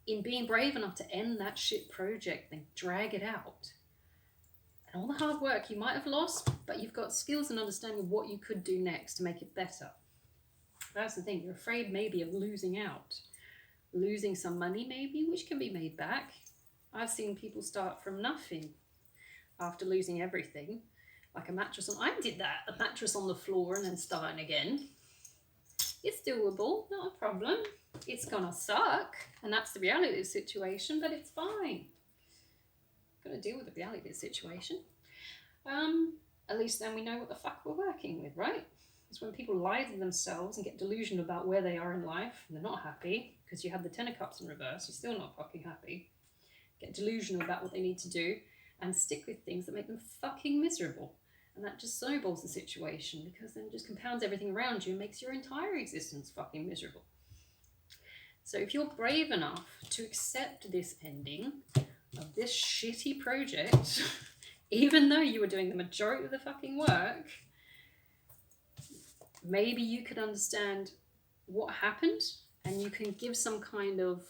in being brave enough to end that shit project than drag it out. And all the hard work you might have lost, but you've got skills and understanding of what you could do next to make it better. That's the thing. You're afraid maybe of losing out. Losing some money maybe, which can be made back. I've seen people start from nothing after losing everything. Like a mattress on, I did that, a mattress on the floor and then starting again. It's doable, not a problem. It's gonna suck, and that's the reality of the situation, but it's fine. Gotta deal with the reality of the situation. At least then we know what the fuck we're working with, right? It's when people lie to themselves and get delusional about where they are in life and they're not happy because you have the Ten of Cups in reverse, you're still not fucking happy. Get delusional about what they need to do and stick with things that make them fucking miserable. And that just snowballs the situation because then it just compounds everything around you and makes your entire existence fucking miserable. So if you're brave enough to accept this ending of this shitty project, even though you were doing the majority of the fucking work, maybe you could understand what happened and you can give some kind of,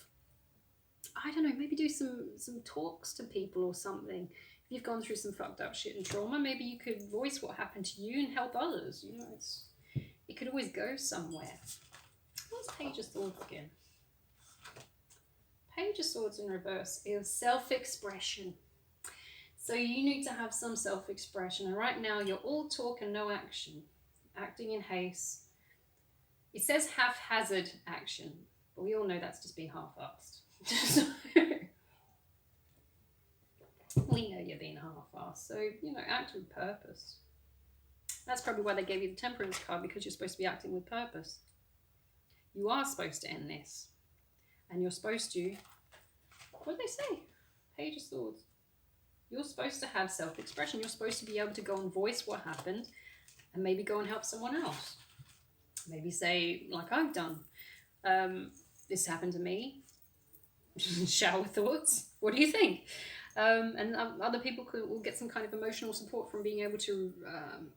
I don't know, maybe do some talks to people or something. If you've gone through some fucked up shit and trauma, maybe you could voice what happened to you and help others. You know, it could always go somewhere. What's Page of Swords again? Page of Swords in reverse is self-expression. So you need to have some self-expression. And right now you're all talk and no action. Acting in haste. It says haphazard action, but we all know that's just being half-assed. We know you're being half-assed, so, you know, act with purpose. That's probably why they gave you the Temperance card, because you're supposed to be acting with purpose. You are supposed to end this. And you're supposed to, what did they say? Page of Swords. You're supposed to have self-expression. You're supposed to be able to go and voice what happened and maybe go and help someone else. Maybe say, like I've done, this happened to me. Shower thoughts. What do you think? And other people will get some kind of emotional support from being able to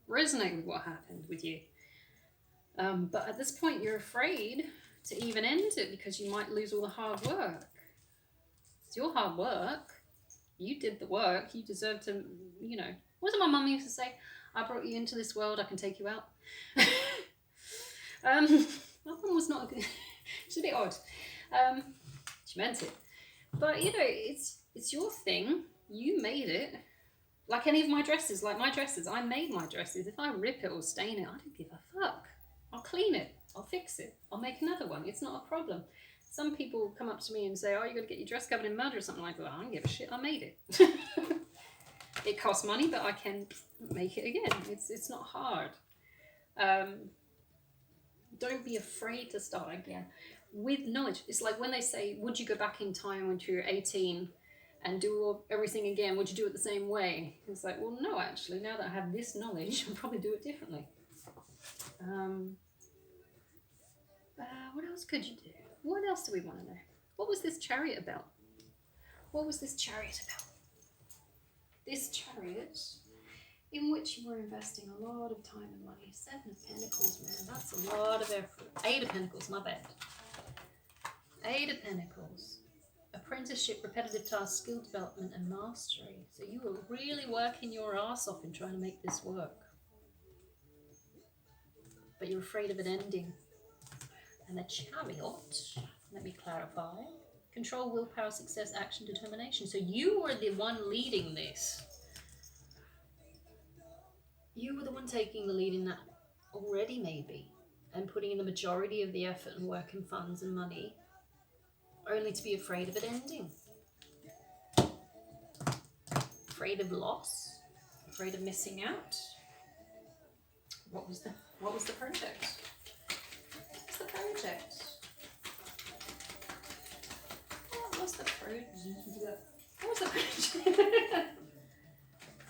resonate with what happened with you. But at this point, you're afraid to even end it because you might lose all the hard work. It's your hard work. You did the work. You deserve to, you know. What did my mum used to say? I brought you into this world, I can take you out. My mum was not a good... She's a bit odd. She meant it. But, you know, it's your thing. You made it. Like any of my dresses. Like my dresses. I made my dresses. If I rip it or stain it, I don't give a fuck. I'll clean it. I'll fix it. I'll make another one. It's not a problem. Some people come up to me and say, oh, you're going to get your dress covered in mud or something like that. I don't give a shit. I made it. It costs money, but I can make it again. It's not hard. Don't be afraid to start again. With knowledge. It's like when they say, would you go back in time when you were 18 and do everything again? Would you do it the same way? It's like, well, no, actually. Now that I have this knowledge, I'll probably do it differently. What else could you do? What else do we want to know? What was this chariot about? What was this chariot about? This chariot in which you were investing a lot of time and money. 7 of Pentacles, man. That's a lot of effort. 8 of Pentacles, my bad. 8 of Pentacles. Apprenticeship, repetitive tasks, skill development, and mastery. So you were really working your ass off in trying to make this work. But you're afraid of it ending. And the chariot, let me clarify. Control, willpower, success, action, determination. So you were the one leading this. You were the one taking the lead in that already, maybe. And putting in the majority of the effort and work and funds and money. Only to be afraid of it ending. Afraid of loss. Afraid of missing out. What was the project? What's the project? What was the project? What was the project?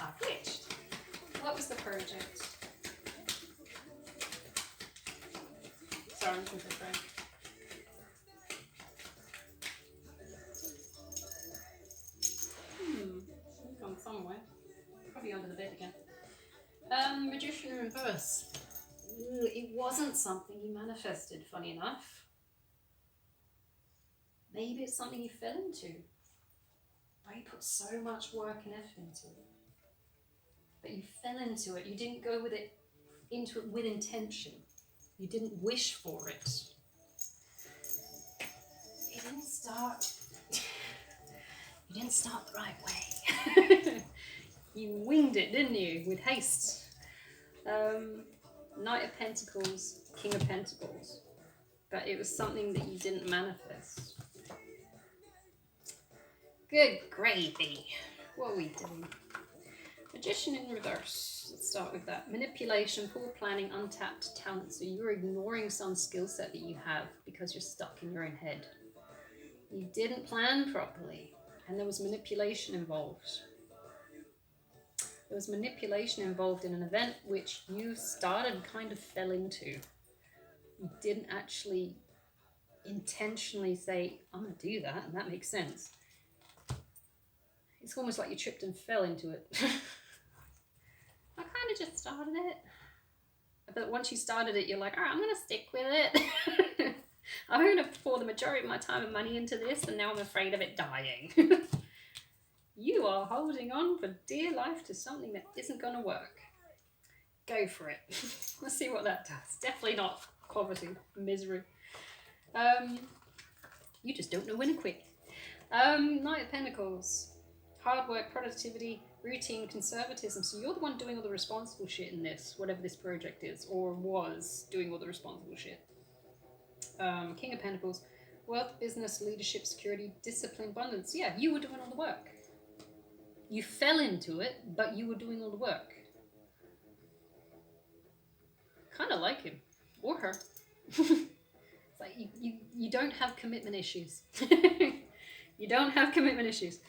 I glitched. What was the project? Sorry, I'm looking for a friend. Magician in reverse. It wasn't something you manifested, funny enough. Maybe it's something you fell into. But you put so much work and effort into it. But you fell into it. You didn't go into it with intention. You didn't wish for it. You didn't start the right way. You winged it, didn't you? With haste. Knight of Pentacles, King of Pentacles. But it was something that you didn't manifest. Good gravy. What are we doing? Magician in reverse. Let's start with that. Manipulation, poor planning, untapped talent. So you're ignoring some skill set that you have because you're stuck in your own head. You didn't plan properly, and there was manipulation involved. There was manipulation involved in an event which you started and kind of fell into. You didn't actually intentionally say, I'm going to do that, and that makes sense. It's almost like you tripped and fell into it. I kind of just started it. But once you started it, you're like, all right, I'm going to stick with it. I'm going to pour the majority of my time and money into this, and now I'm afraid of it dying. You are holding on for dear life to something that isn't going to work. Go for it. Let's see what that does. Definitely not poverty, misery. You just don't know when to quit. Knight of Pentacles. Hard work, productivity, routine, conservatism. So you're the one doing all the responsible shit in this, whatever this project is, or was doing all the responsible shit. King of Pentacles. Wealth, business, leadership, security, discipline, abundance. Yeah, you were doing all the work. You fell into it, but you were doing all the work. Kind of like him. Or her. It's like you don't have commitment issues. You don't have commitment issues.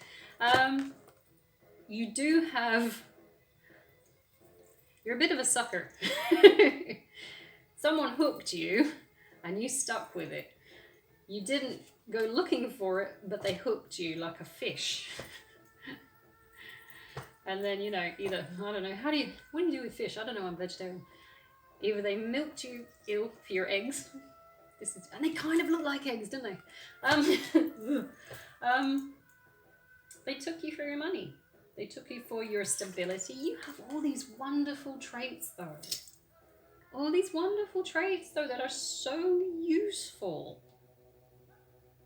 You do have... You're a bit of a sucker. Someone hooked you, and you stuck with it. You didn't go looking for it, but they hooked you like a fish. And then, you know, either, I don't know, what do you do with fish? I don't know, I'm vegetarian. Either they milked you ill for your eggs. And they kind of look like eggs, don't they? They took you for your money. They took you for your stability. You have all these wonderful traits, though. All these wonderful traits, though, that are so useful.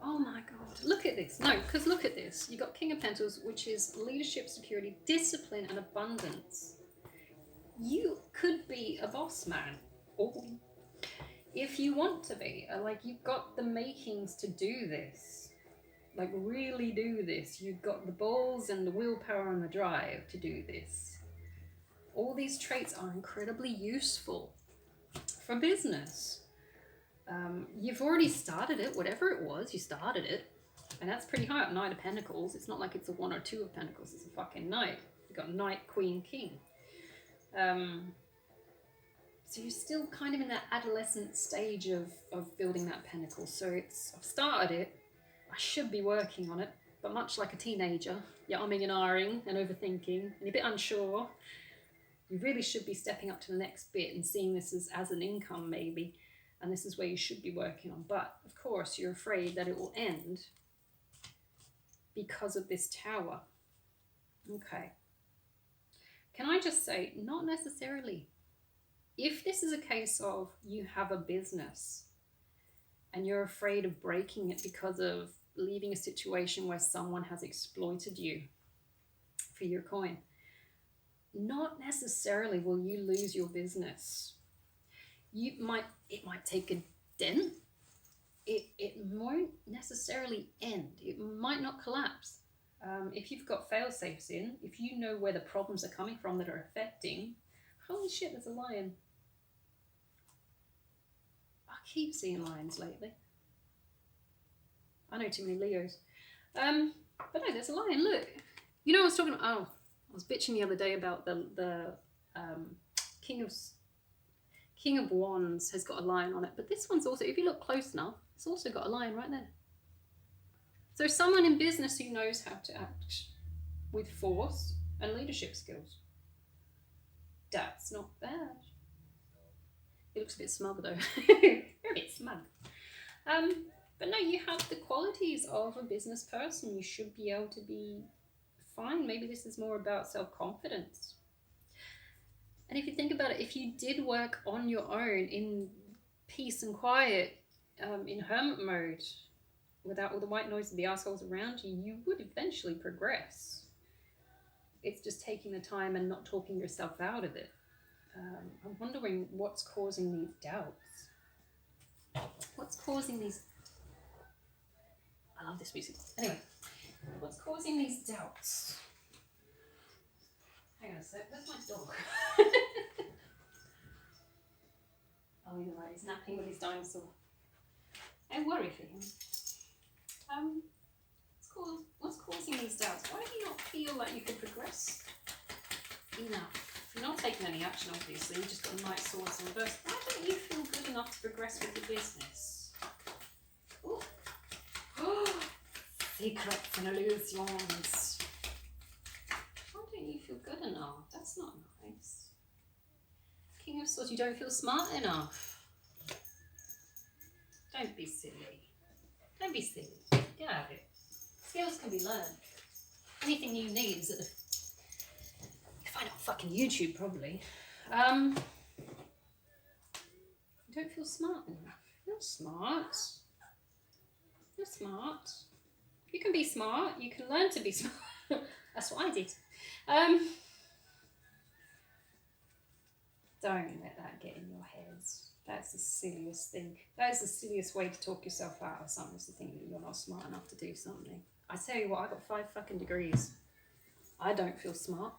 Oh my God, look at this. No, because look at this. You got King of Pentacles, which is leadership, security, discipline, and abundance. You could be a boss man. Or if you want to be. Like, you've got the makings to do this. Like, really do this. You've got the balls and the willpower and the drive to do this. All these traits are incredibly useful for business. You've already started it, whatever it was, you started it. And that's pretty high up, Knight of Pentacles. It's not like it's a 1 or 2 of Pentacles, it's a fucking Knight. You've got Knight, Queen, King. So you're still kind of in that adolescent stage of building that Pentacle. So I've started it, I should be working on it, but much like a teenager, you're umming and ahhing and overthinking, and you're a bit unsure. You really should be stepping up to the next bit and seeing this as an income maybe. And this is where you should be working on. But, of course, you're afraid that it will end because of this tower. Okay. Can I just say, not necessarily. If this is a case of you have a business and you're afraid of breaking it because of leaving a situation where someone has exploited you for your coin, not necessarily will you lose your business. It might take a dent. It won't necessarily end. It might not collapse. If you've got fail-safes in, if you know where the problems are coming from that are affecting, holy shit, there's a lion. I keep seeing lions lately. I know too many Leos. But no, there's a lion, look. You know, I was talking about, I was bitching the other day about the King of Wands has got a lion on it, but this one's also, if you look close enough, it's also got a lion right there. So someone in business who knows how to act with force and leadership skills. That's not bad. It looks a bit smug though. You're a bit smug. But no, you have the qualities of a business person. You should be able to be fine. Maybe this is more about self-confidence. And if you think about it, if you did work on your own in peace and quiet, in hermit mode, without all the white noise of the assholes around you, you would eventually progress. It's just taking the time and not talking yourself out of it. I'm wondering what's causing these doubts. What's causing these... I love this music. Anyway, what's causing these doubts? Hang on a sec, where's my dog? Oh, you're right, he's napping with his dinosaur. I worry for him. What's causing these doubts? Why do you not feel like you can progress enough? You're not taking any action, obviously. You just got a nice swords in reverse. Why don't you feel good enough to progress with the business? Ooh. Secrets and illusions. Why don't you feel good enough? That's not nice. King of Swords, you don't feel smart enough. Don't be silly. Don't be silly. Get out of it. Skills can be learned. Anything you need is at the... You find it on fucking YouTube, probably. You don't feel smart enough. You're smart. You're smart. You can be smart. You can learn to be smart. That's what I did. Don't let that get in your heads. That's the silliest thing. That is the silliest way to talk yourself out of something, is to think that you're not smart enough to do something. I tell you what, I got 5 fucking degrees. I don't feel smart.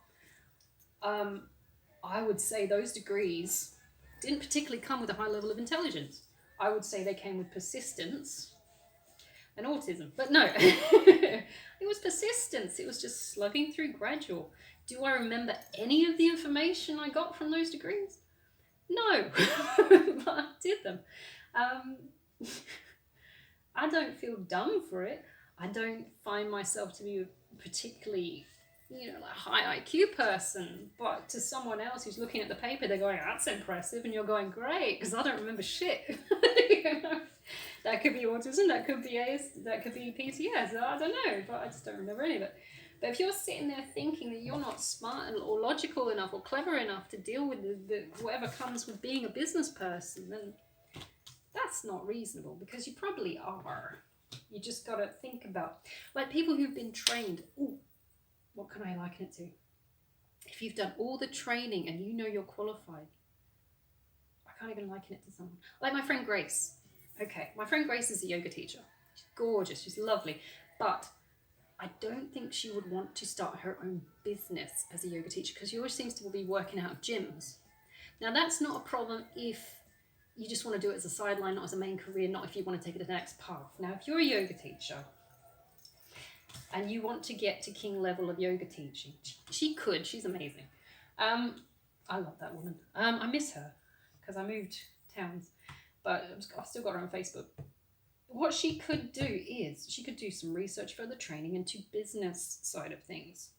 I would say those degrees didn't particularly come with a high level of intelligence. I would say they came with persistence and autism. But no, it was persistence. It was just slugging through gradual. Do I remember any of the information I got from those degrees? No, but I did them. I don't feel dumb for it. I don't find myself to be a particularly, like high IQ person, but to someone else who's looking at the paper, they're going, that's impressive, and you're going, great, because I don't remember shit. That could be autism, that could be that could be PTS, I don't know, but I just don't remember any of it. But if you're sitting there thinking that you're not smart or logical enough or clever enough to deal with the whatever comes with being a business person, then that's not reasonable, because you probably are. You just got to think about, like, people who've been trained. Ooh, what can I liken it to? If you've done all the training and you know you're qualified, I can't even liken it to someone. Like my friend Grace. Okay, my friend Grace is a yoga teacher. She's gorgeous, she's lovely, but I don't think she would want to start her own business as a yoga teacher, because she always seems to be working out of gyms. Now, that's not a problem if you just want to do it as a sideline, not as a main career, not if you want to take it to the next path. Now, if you're a yoga teacher and you want to get to king level of yoga teaching, she could, she's amazing. I love that woman. I miss her because I moved towns, but I've still got her on Facebook. What she could do is she could do some research, further training into business side of things.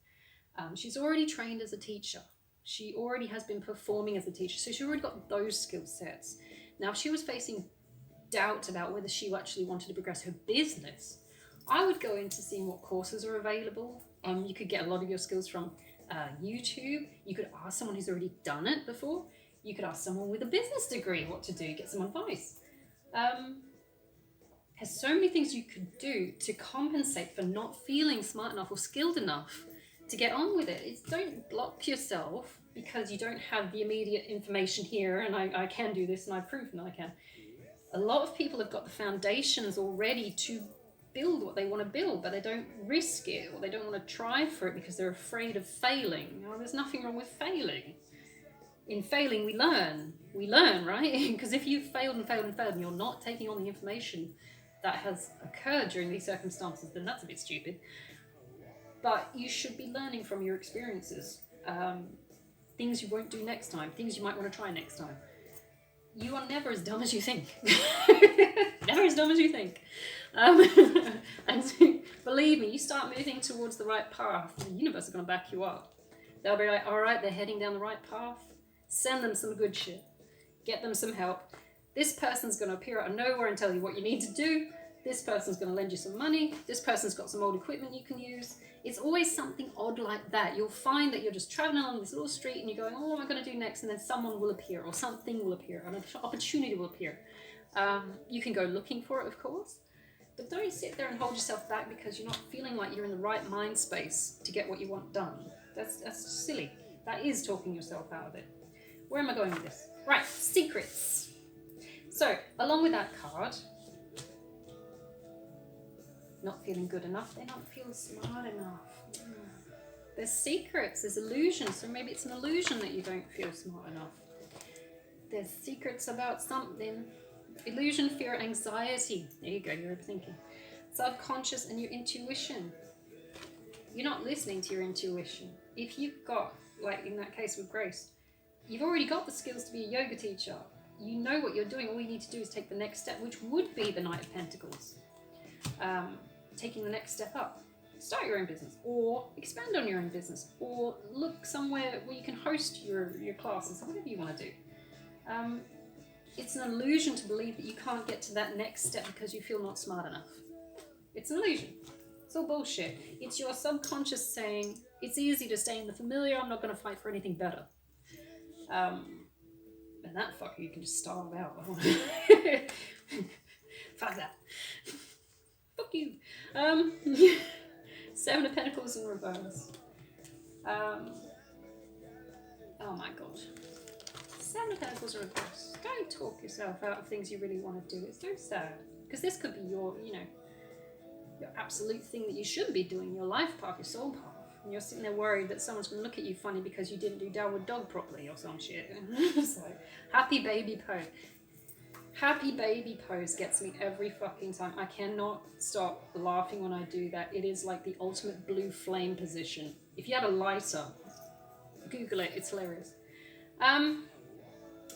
She's already trained as a teacher. She already has been performing as a teacher, so she's already got those skill sets. Now, if she was facing doubt about whether she actually wanted to progress her business, I would go into seeing what courses are available. You could get a lot of your skills from YouTube. You could ask someone who's already done it before. You could ask someone with a business degree what to do, get some advice. There's so many things you could do to compensate for not feeling smart enough or skilled enough to get on with it. Don't block yourself because you don't have the immediate information here, and I can do this and I've proven I can. A lot of people have got the foundations already to build what they want to build, but they don't risk it, or they don't want to try for it because they're afraid of failing. Now, there's nothing wrong with failing. In failing, we learn, right? Because if you've failed and you're not taking on the information that has occurred during these circumstances, then that's a bit stupid. But you should be learning from your experiences. Things you won't do next time, things you might want to try next time. You are never as dumb as you think. Never as dumb as you think. And believe me, you start moving towards the right path, the universe is going to back you up. They'll be like, all right, they're heading down the right path. Send them some good shit. Get them some help. This person's going to appear out of nowhere and tell you what you need to do. This person's going to lend you some money. This person's got some old equipment you can use. It's always something odd like that. You'll find that you're just traveling along this little street and you're going, oh, what am I going to do next? And then someone will appear or something will appear. An opportunity will appear. You can go looking for it, of course. But don't sit there and hold yourself back because you're not feeling like you're in the right mind space to get what you want done. That's silly. That is talking yourself out of it. Where am I going with this? Right, secrets. So, along with that card, not feeling good enough, they don't feel smart enough. There's secrets, there's illusions, so maybe it's an illusion that you don't feel smart enough. There's secrets about something. Illusion, fear, anxiety. There you go, you're overthinking. Subconscious and your intuition. You're not listening to your intuition. If you've got, like in that case with Grace, you've already got the skills to be a yoga teacher. You know what you're doing. All you need to do is take the next step, which would be the Knight of Pentacles. Taking the next step up. Start your own business, or expand on your own business, or look somewhere where you can host your classes, whatever you want to do. It's an illusion to believe that you can't get to that next step because you feel not smart enough. It's an illusion. It's all bullshit. It's your subconscious saying, it's easy to stay in the familiar, I'm not going to fight for anything better. And that fucker you can just starve out. Fuck that. Fuck you. Seven of Pentacles in reverse. Oh my god. Seven of Pentacles in reverse. Don't talk yourself out of things you really want to do. It's so sad. Because this could be your, your absolute thing that you should be doing, your life path, your soul path. And you're sitting there worried that someone's going to look at you funny because you didn't do downward dog properly or some shit. It's like, happy baby pose. Happy baby pose gets me every fucking time. I cannot stop laughing when I do that. It is like the ultimate blue flame position. If you had a lighter, Google it, it's hilarious.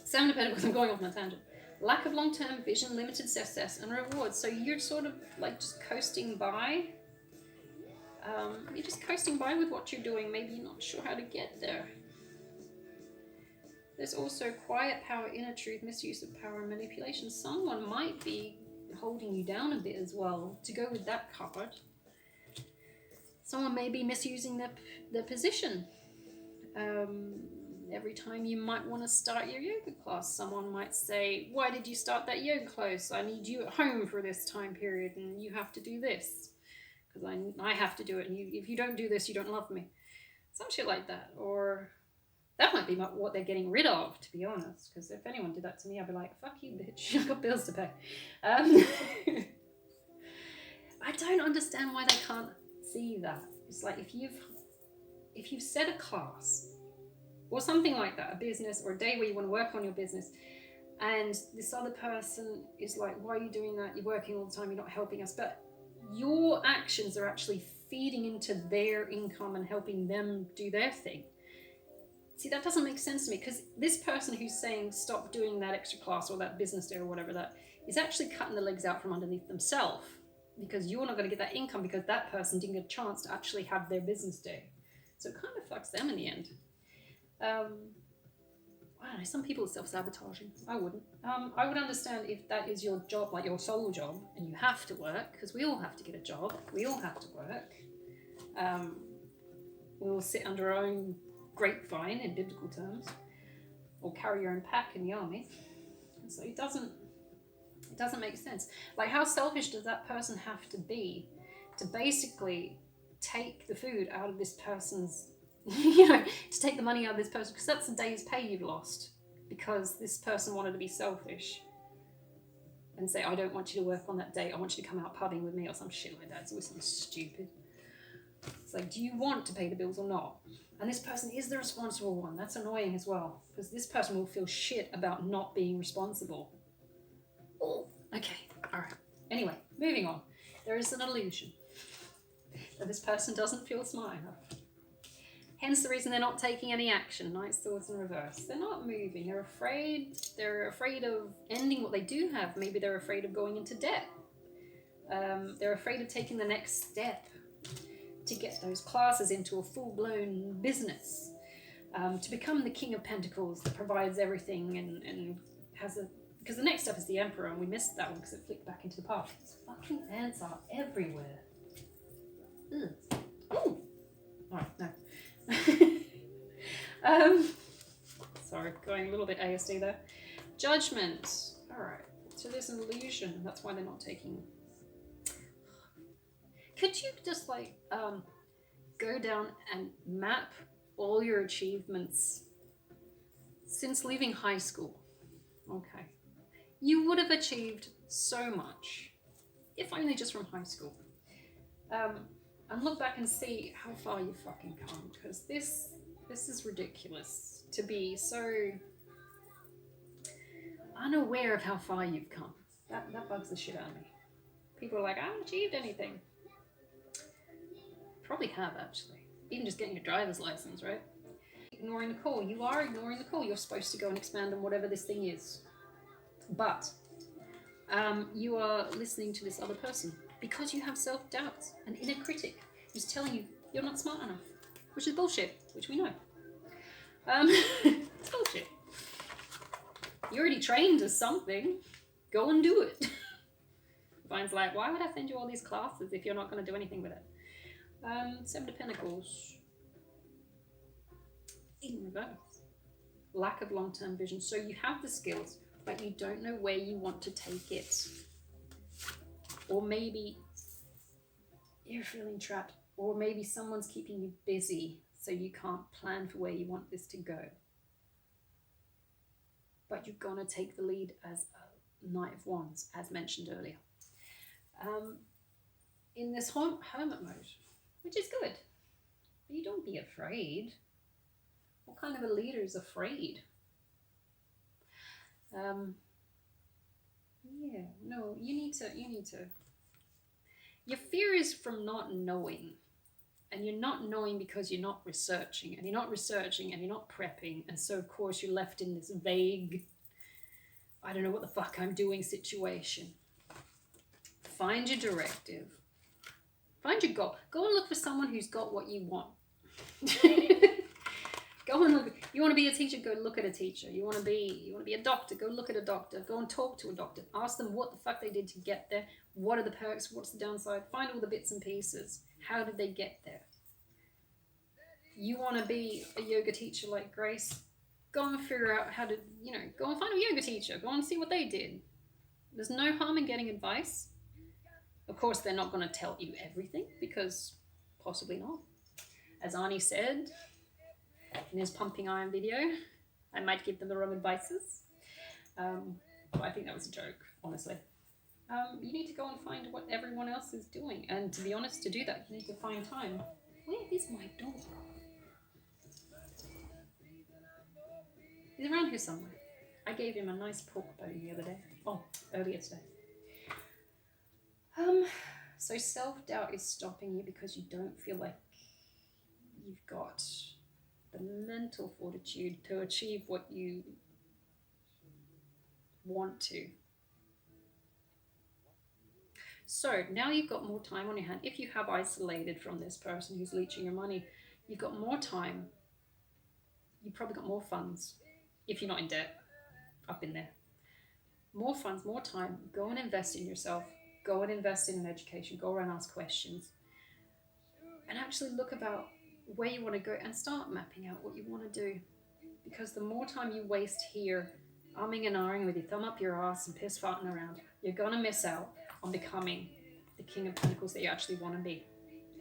Seven of Pentacles, I'm going off on a tangent. Lack of long-term vision, limited success and rewards. So you're sort of like just coasting by. You're just coasting by with what you're doing. Maybe you're not sure how to get there. There's also quiet power, inner truth, misuse of power and manipulation. Someone might be holding you down a bit as well. To go with that card, someone may be misusing their position. Every time you might want to start your yoga class, someone might say, why did you start that yoga class? I need you at home for this time period and you have to do this. Because I have to do it, and if you don't do this, you don't love me. Some shit like that. Or that might be what they're getting rid of, to be honest. Because if anyone did that to me, I'd be like, fuck you, bitch. I've got bills to pay. I don't understand why they can't see that. It's like if you've set a class, or something like that, a business, or a day where you want to work on your business, and this other person is like, why are you doing that? You're working all the time, you're not helping us. But your actions are actually feeding into their income and helping them do their thing. See, that doesn't make sense to me, because this person who's saying stop doing that extra class or that business day or whatever that is actually cutting the legs out from underneath themselves, because you're not going to get that income because that person didn't get a chance to actually have their business day. So it kind of fucks them in the end. I don't know, some people are self-sabotaging. I wouldn't. I would understand if that is your job, like your sole job, and you have to work, because we all have to get a job. We all have to work. We all sit under our own grapevine in biblical terms, or carry your own pack in the army. And so it doesn't make sense. Like, how selfish does that person have to be to basically take the food out of this person's, to take the money out of this person, because that's a day's pay you've lost because this person wanted to be selfish and say, I don't want you to work on that day, I want you to come out pubbing with me or some shit like that. It's always something stupid. It's like, do you want to pay the bills or not? And this person is the responsible one. That's annoying as well, because this person will feel shit about not being responsible. Oh, okay, all right. Anyway, moving on. There is an illusion that this person doesn't feel smart enough. Hence the reason they're not taking any action. Knight of Swords in reverse. They're not moving. They're afraid. They're afraid of ending what they do have. Maybe they're afraid of going into debt. They're afraid of taking the next step to get those classes into a full-blown business. to become the King of Pentacles that provides everything and has a... Because the next step is the Emperor, and we missed that one because it flicked back into the past. These fucking ants are everywhere. Ugh. Ooh! Alright, no. Sorry, going a little bit ASD there. Judgment. Alright, so there's an illusion. That's why they're not taking... Could you just like go down and map all your achievements since leaving high school? Okay. You would have achieved so much, if only just from high school. And look back and see how far you fucking come, because this is ridiculous to be so unaware of how far you've come. That bugs the shit out of me. People are like, I haven't achieved anything. Probably have, actually. Even just getting your driver's license, right? Ignoring the call. You are ignoring the call. You're supposed to go and expand on whatever this thing is. But you are listening to this other person because you have self-doubts. An inner critic who's telling you you're not smart enough, which is bullshit, which we know. It's bullshit. You're already trained as something. Go and do it. Vine's like, why would I send you all these classes if you're not going to do anything with it? Seven of Pentacles. In reverse. Lack of long-term vision. So you have the skills, but you don't know where you want to take it. Or maybe you're feeling trapped. Or maybe someone's keeping you busy so you can't plan for where you want this to go. But you're going to take the lead as a Knight of Wands, as mentioned earlier. In this hermit mode, which is good. But you don't be afraid. What kind of a leader is afraid? Yeah, no, you need to. Your fear is from not knowing. And you're not knowing because you're not researching. And you're not researching and you're not prepping. And so, of course, you're left in this vague, I don't know what the fuck I'm doing situation. Find your directive. Find your goal. Go and look for someone who's got what you want. Go and look. You want to be a teacher? Go look at a teacher. You want to be a doctor? Go look at a doctor. Go and talk to a doctor. Ask them what the fuck they did to get there. What are the perks? What's the downside? Find all the bits and pieces. How did they get there? You want to be a yoga teacher like Grace? Go and figure out how to, go and find a yoga teacher. Go and see what they did. There's no harm in getting advice. Of course, they're not going to tell you everything because possibly not. As Arnie said in his Pumping Iron video, I might give them the wrong advices. But I think that was a joke, honestly. You need to go and find what everyone else is doing. And to be honest, to do that, you need to find time. Where is my dog? He's around here somewhere. I gave him a nice pork bone the other day. Oh, earlier today. So self-doubt is stopping you because you don't feel like you've got the mental fortitude to achieve what you want to. So now you've got more time on your hand. If you have isolated from this person who's leeching your money, you've got more time. You've probably got more funds. If you're not in debt, I've been there. More funds, more time. Go and invest in yourself. Go and invest in an education. Go around and ask questions. And actually look about where you want to go and start mapping out what you want to do. Because the more time you waste here, umming and ahhing with your thumb up your ass and piss farting around, you're going to miss out on becoming the King of Pentacles that you actually want to be.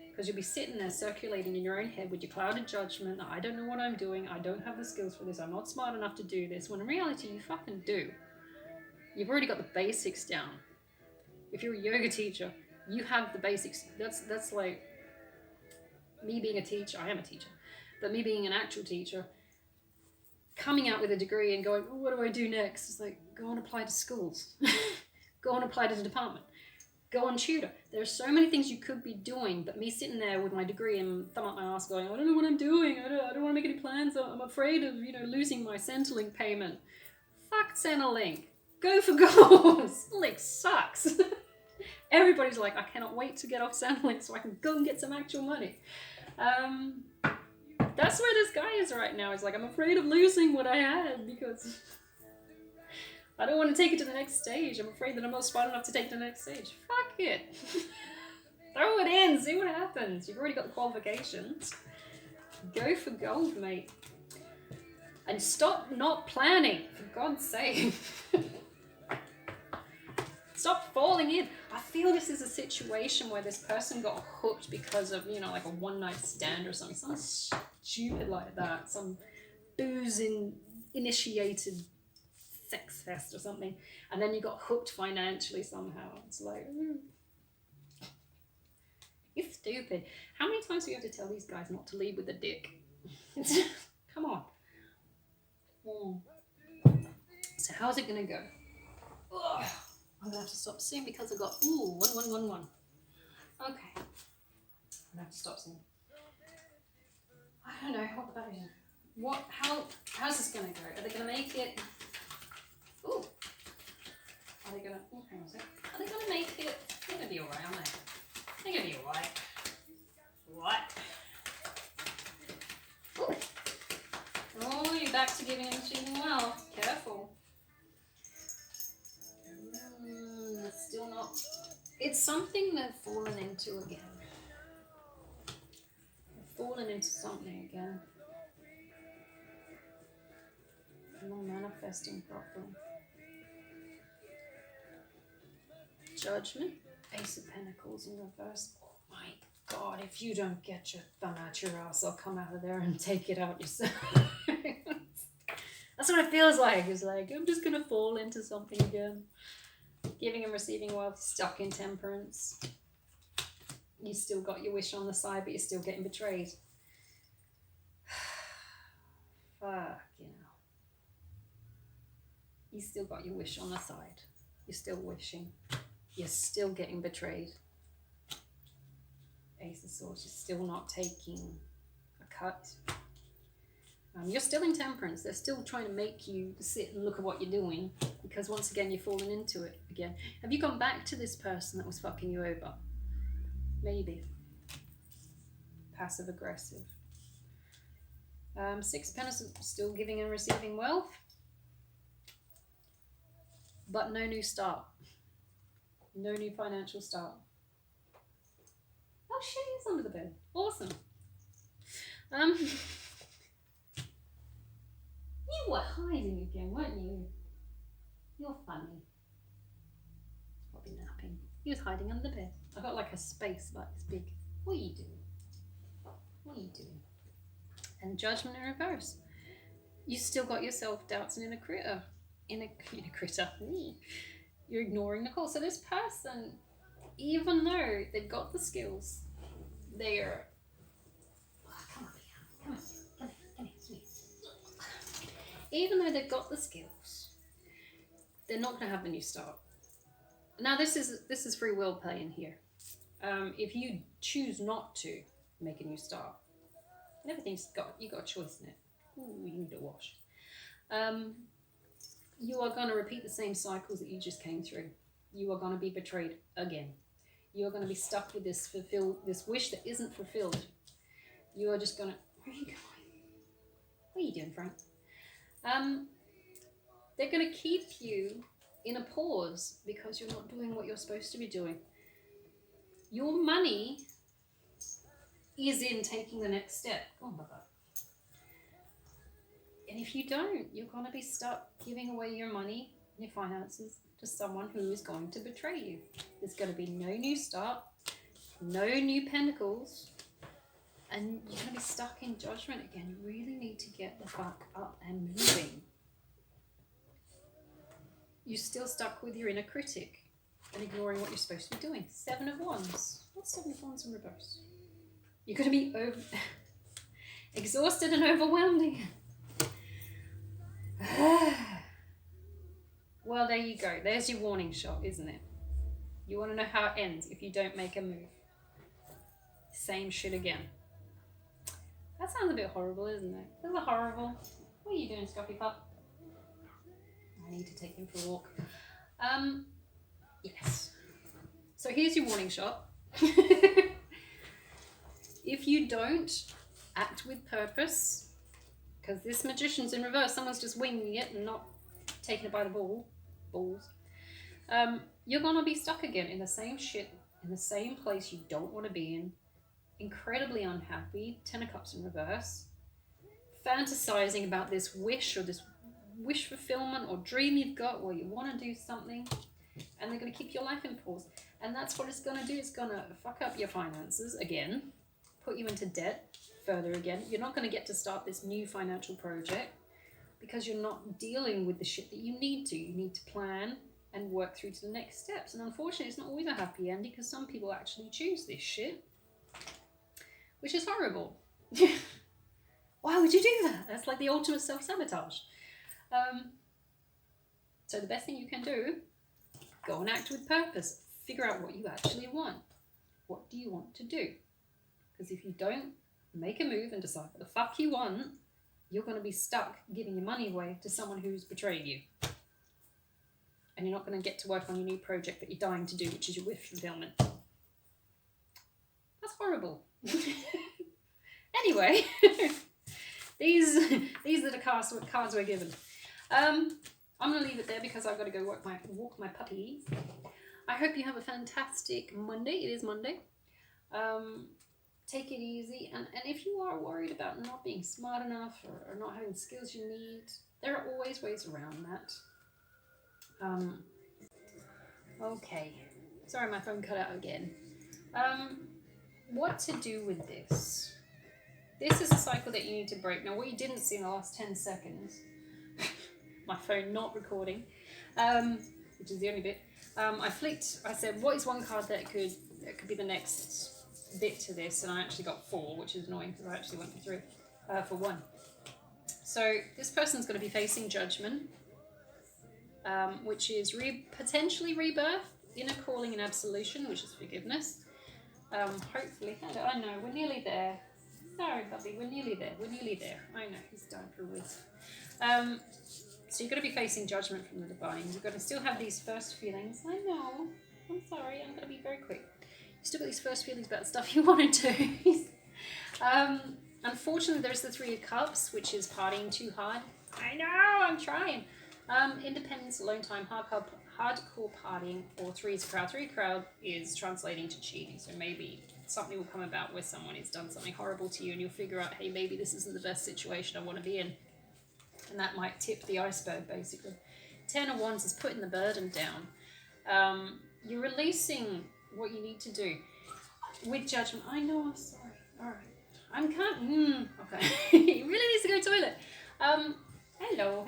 Because you'll be sitting there circulating in your own head with your clouded judgment. I don't know what I'm doing. I don't have the skills for this. I'm not smart enough to do this. When in reality, you fucking do. You've already got the basics down. If you're a yoga teacher, you have the basics. That's like me being a teacher. I am a teacher. But me being an actual teacher, coming out with a degree and going, oh, what do I do next? It's like, go and apply to schools. Go and apply to the department. Go and tutor. There's so many things you could be doing, but me sitting there with my degree and thumb up my ass going, I don't know what I'm doing. I don't want to make any plans. I'm afraid of, losing my Centrelink payment. Fuck Centrelink. Go for goals. Centrelink sucks. Everybody's like, I cannot wait to get off Centrelink so I can go and get some actual money. That's where this guy is right now. He's like, I'm afraid of losing what I had because I don't want to take it to the next stage. I'm afraid that I'm not smart enough to take it to the next stage. Fuck it. Throw it in, see what happens. You've already got the qualifications. Go for gold, mate. And stop not planning, for God's sake. Stop falling in. I feel this is a situation where this person got hooked because of, you know, like a one-night stand or something. Something stupid like that. Some booze-initiated sex fest or something. And then you got hooked financially somehow. It's like, you're stupid. How many times do you have to tell these guys not to lead with a dick? Come on. So how's it gonna go? Ugh. I'm gonna have to stop soon because I got 1. Okay. I'm gonna have to stop soon. I don't know. What about you? How's this gonna go? Are they gonna make it? Ooh. Are they gonna? Hang on a sec. Are they gonna make it? They're gonna be alright, aren't they? They're gonna be alright. What? Ooh. Oh, you're back to giving and receiving well. Careful. Still not. It's something they've fallen into again. They've fallen into something again. They're not manifesting properly. Judgment. Ace of Pentacles in reverse. Oh my God, if you don't get your thumb out your ass, I'll come out of there and take it out yourself. That's what it feels like. It's like, I'm just going to fall into something again. Giving and receiving wealth, stuck in temperance. You still got your wish on the side, but you're still getting betrayed. Fuck, you know. You still got your wish on the side. You're still wishing. You're still getting betrayed. Ace of Swords, you're still not taking a cut. You're still in temperance. They're still trying to make you sit and look at what you're doing because once again you're falling into it again. Have you gone back to this person that was fucking you over? Maybe. Passive aggressive. 6 of Pentacles, still giving and receiving wealth, but no new start. No new financial start. Oh shit, he's under the bed. Awesome. You were hiding again, weren't you? You're funny. Probably napping. He was hiding under the bed. I got like a space like this big. What are you doing? What are you doing? And Judgment in reverse. You still got your self-doubts and inner critter. Inner critter. You're ignoring the call. So this person, even though they've got the skills, they are... Come on. Even though they've got the skills, they're not going to have a new start. Now this is free will playing here. If you choose not to make a new start, and you got a choice in it. Ooh, you need a wash. You are going to repeat the same cycles that you just came through. You are going to be betrayed again. You are going to be stuck with this wish that isn't fulfilled. You are just going to... Where are you going? What are you doing, Frank? They're going to keep you in a pause because you're not doing what you're supposed to be doing. Your money is in taking the next step. Go on, Baba. And if you don't, you're going to be stuck giving away your money, your finances, to someone who is going to betray you. There's going to be no new start, no new pentacles, and you're going to be stuck in judgment again. You really need to get the fuck up and moving. You're still stuck with your inner critic and ignoring what you're supposed to be doing. 7 of Wands. What's 7 of Wands in reverse? You're going to be exhausted and overwhelmed. Well, there you go. There's your warning shot, isn't it? You want to know how it ends if you don't make a move. Same shit again. That sounds a bit horrible, isn't it? That's a horrible. What are you doing, Scuffy Pup? I need to take him for a walk. Yes. So here's your warning shot. If you don't act with purpose, because this magician's in reverse. Someone's just winging it and not taking it by the balls. You're going to be stuck again in the same shit, in the same place you don't want to be in, incredibly unhappy, 10 of Cups in reverse, fantasizing about this wish or this wish fulfillment or dream you've got where you want to do something, and they're going to keep your life in pause. And that's what it's going to do. It's going to fuck up your finances again, put you into debt further again. You're not going to get to start this new financial project because you're not dealing with the shit that you need to. You need to plan and work through to the next steps. And unfortunately, it's not always a happy ending because some people actually choose this shit, which is horrible. Why would you do that? That's like the ultimate self-sabotage. So the best thing you can do, go and act with purpose. Figure out what you actually want. What do you want to do? Because if you don't make a move and decide what the fuck you want, you're going to be stuck giving your money away to someone who's betrayed you. And you're not going to get to work on your new project that you're dying to do, which is your wish fulfillment. That's horrible. Anyway, these are the cards we're given. I'm going to leave it there because I've got to go walk my puppies. I hope you have a fantastic Monday. It is Monday. Take it easy. And if you are worried about not being smart enough or not having the skills you need, there are always ways around that. Okay. Sorry, my phone cut out again. What to do with this? This is a cycle that you need to break. Now, what you didn't see in the last 10 seconds, my phone not recording, which is the only bit, I said, what is one card that could be the next bit to this? And I actually got 4, which is annoying because I actually went for 3, for 1. So this person's going to be facing judgment, which is potentially rebirth, inner calling and absolution, which is forgiveness. Hopefully, I know, we're nearly there. Sorry, puppy, we're nearly there. I know, he's done for a whiz. So you're going to be facing judgment from the divine. You're going to still have these first feelings. I know. I'm sorry. I'm going to be very quick. You still got these first feelings about stuff you want to do. Unfortunately, there's the 3 of Cups, which is partying too hard. I know. I'm trying. Independence, alone time, hardcore partying, or 3 is crowd. 3 crowd is translating to cheating. So maybe something will come about where someone has done something horrible to you, and you'll figure out, hey, maybe this isn't the best situation I want to be in. And that might tip the iceberg, basically. 10 of Wands is putting the burden down. You're releasing what you need to do with judgment. I know, I'm sorry. All right. Okay. He really needs to go to the toilet. Hello.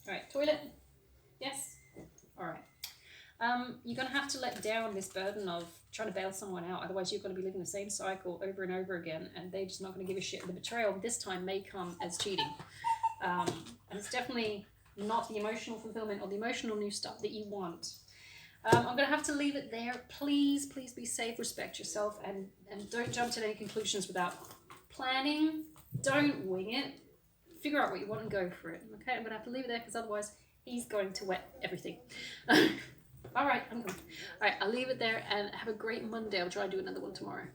All right, toilet. Yes. All right. You're going to have to let down this burden of trying to bail someone out. Otherwise, you're going to be living the same cycle over and over again, and they're just not going to give a shit. The betrayal this time may come as cheating. And it's definitely not the emotional fulfillment or the emotional new stuff that you want. I'm going to have to leave it there. Please be safe, respect yourself, and don't jump to any conclusions without planning. Don't wing it. Figure out what you want and go for it. Okay, I'm going to have to leave it there because otherwise he's going to wet everything. All right, I'm going. All right, I'll leave it there and have a great Monday. I'll try to do another one tomorrow.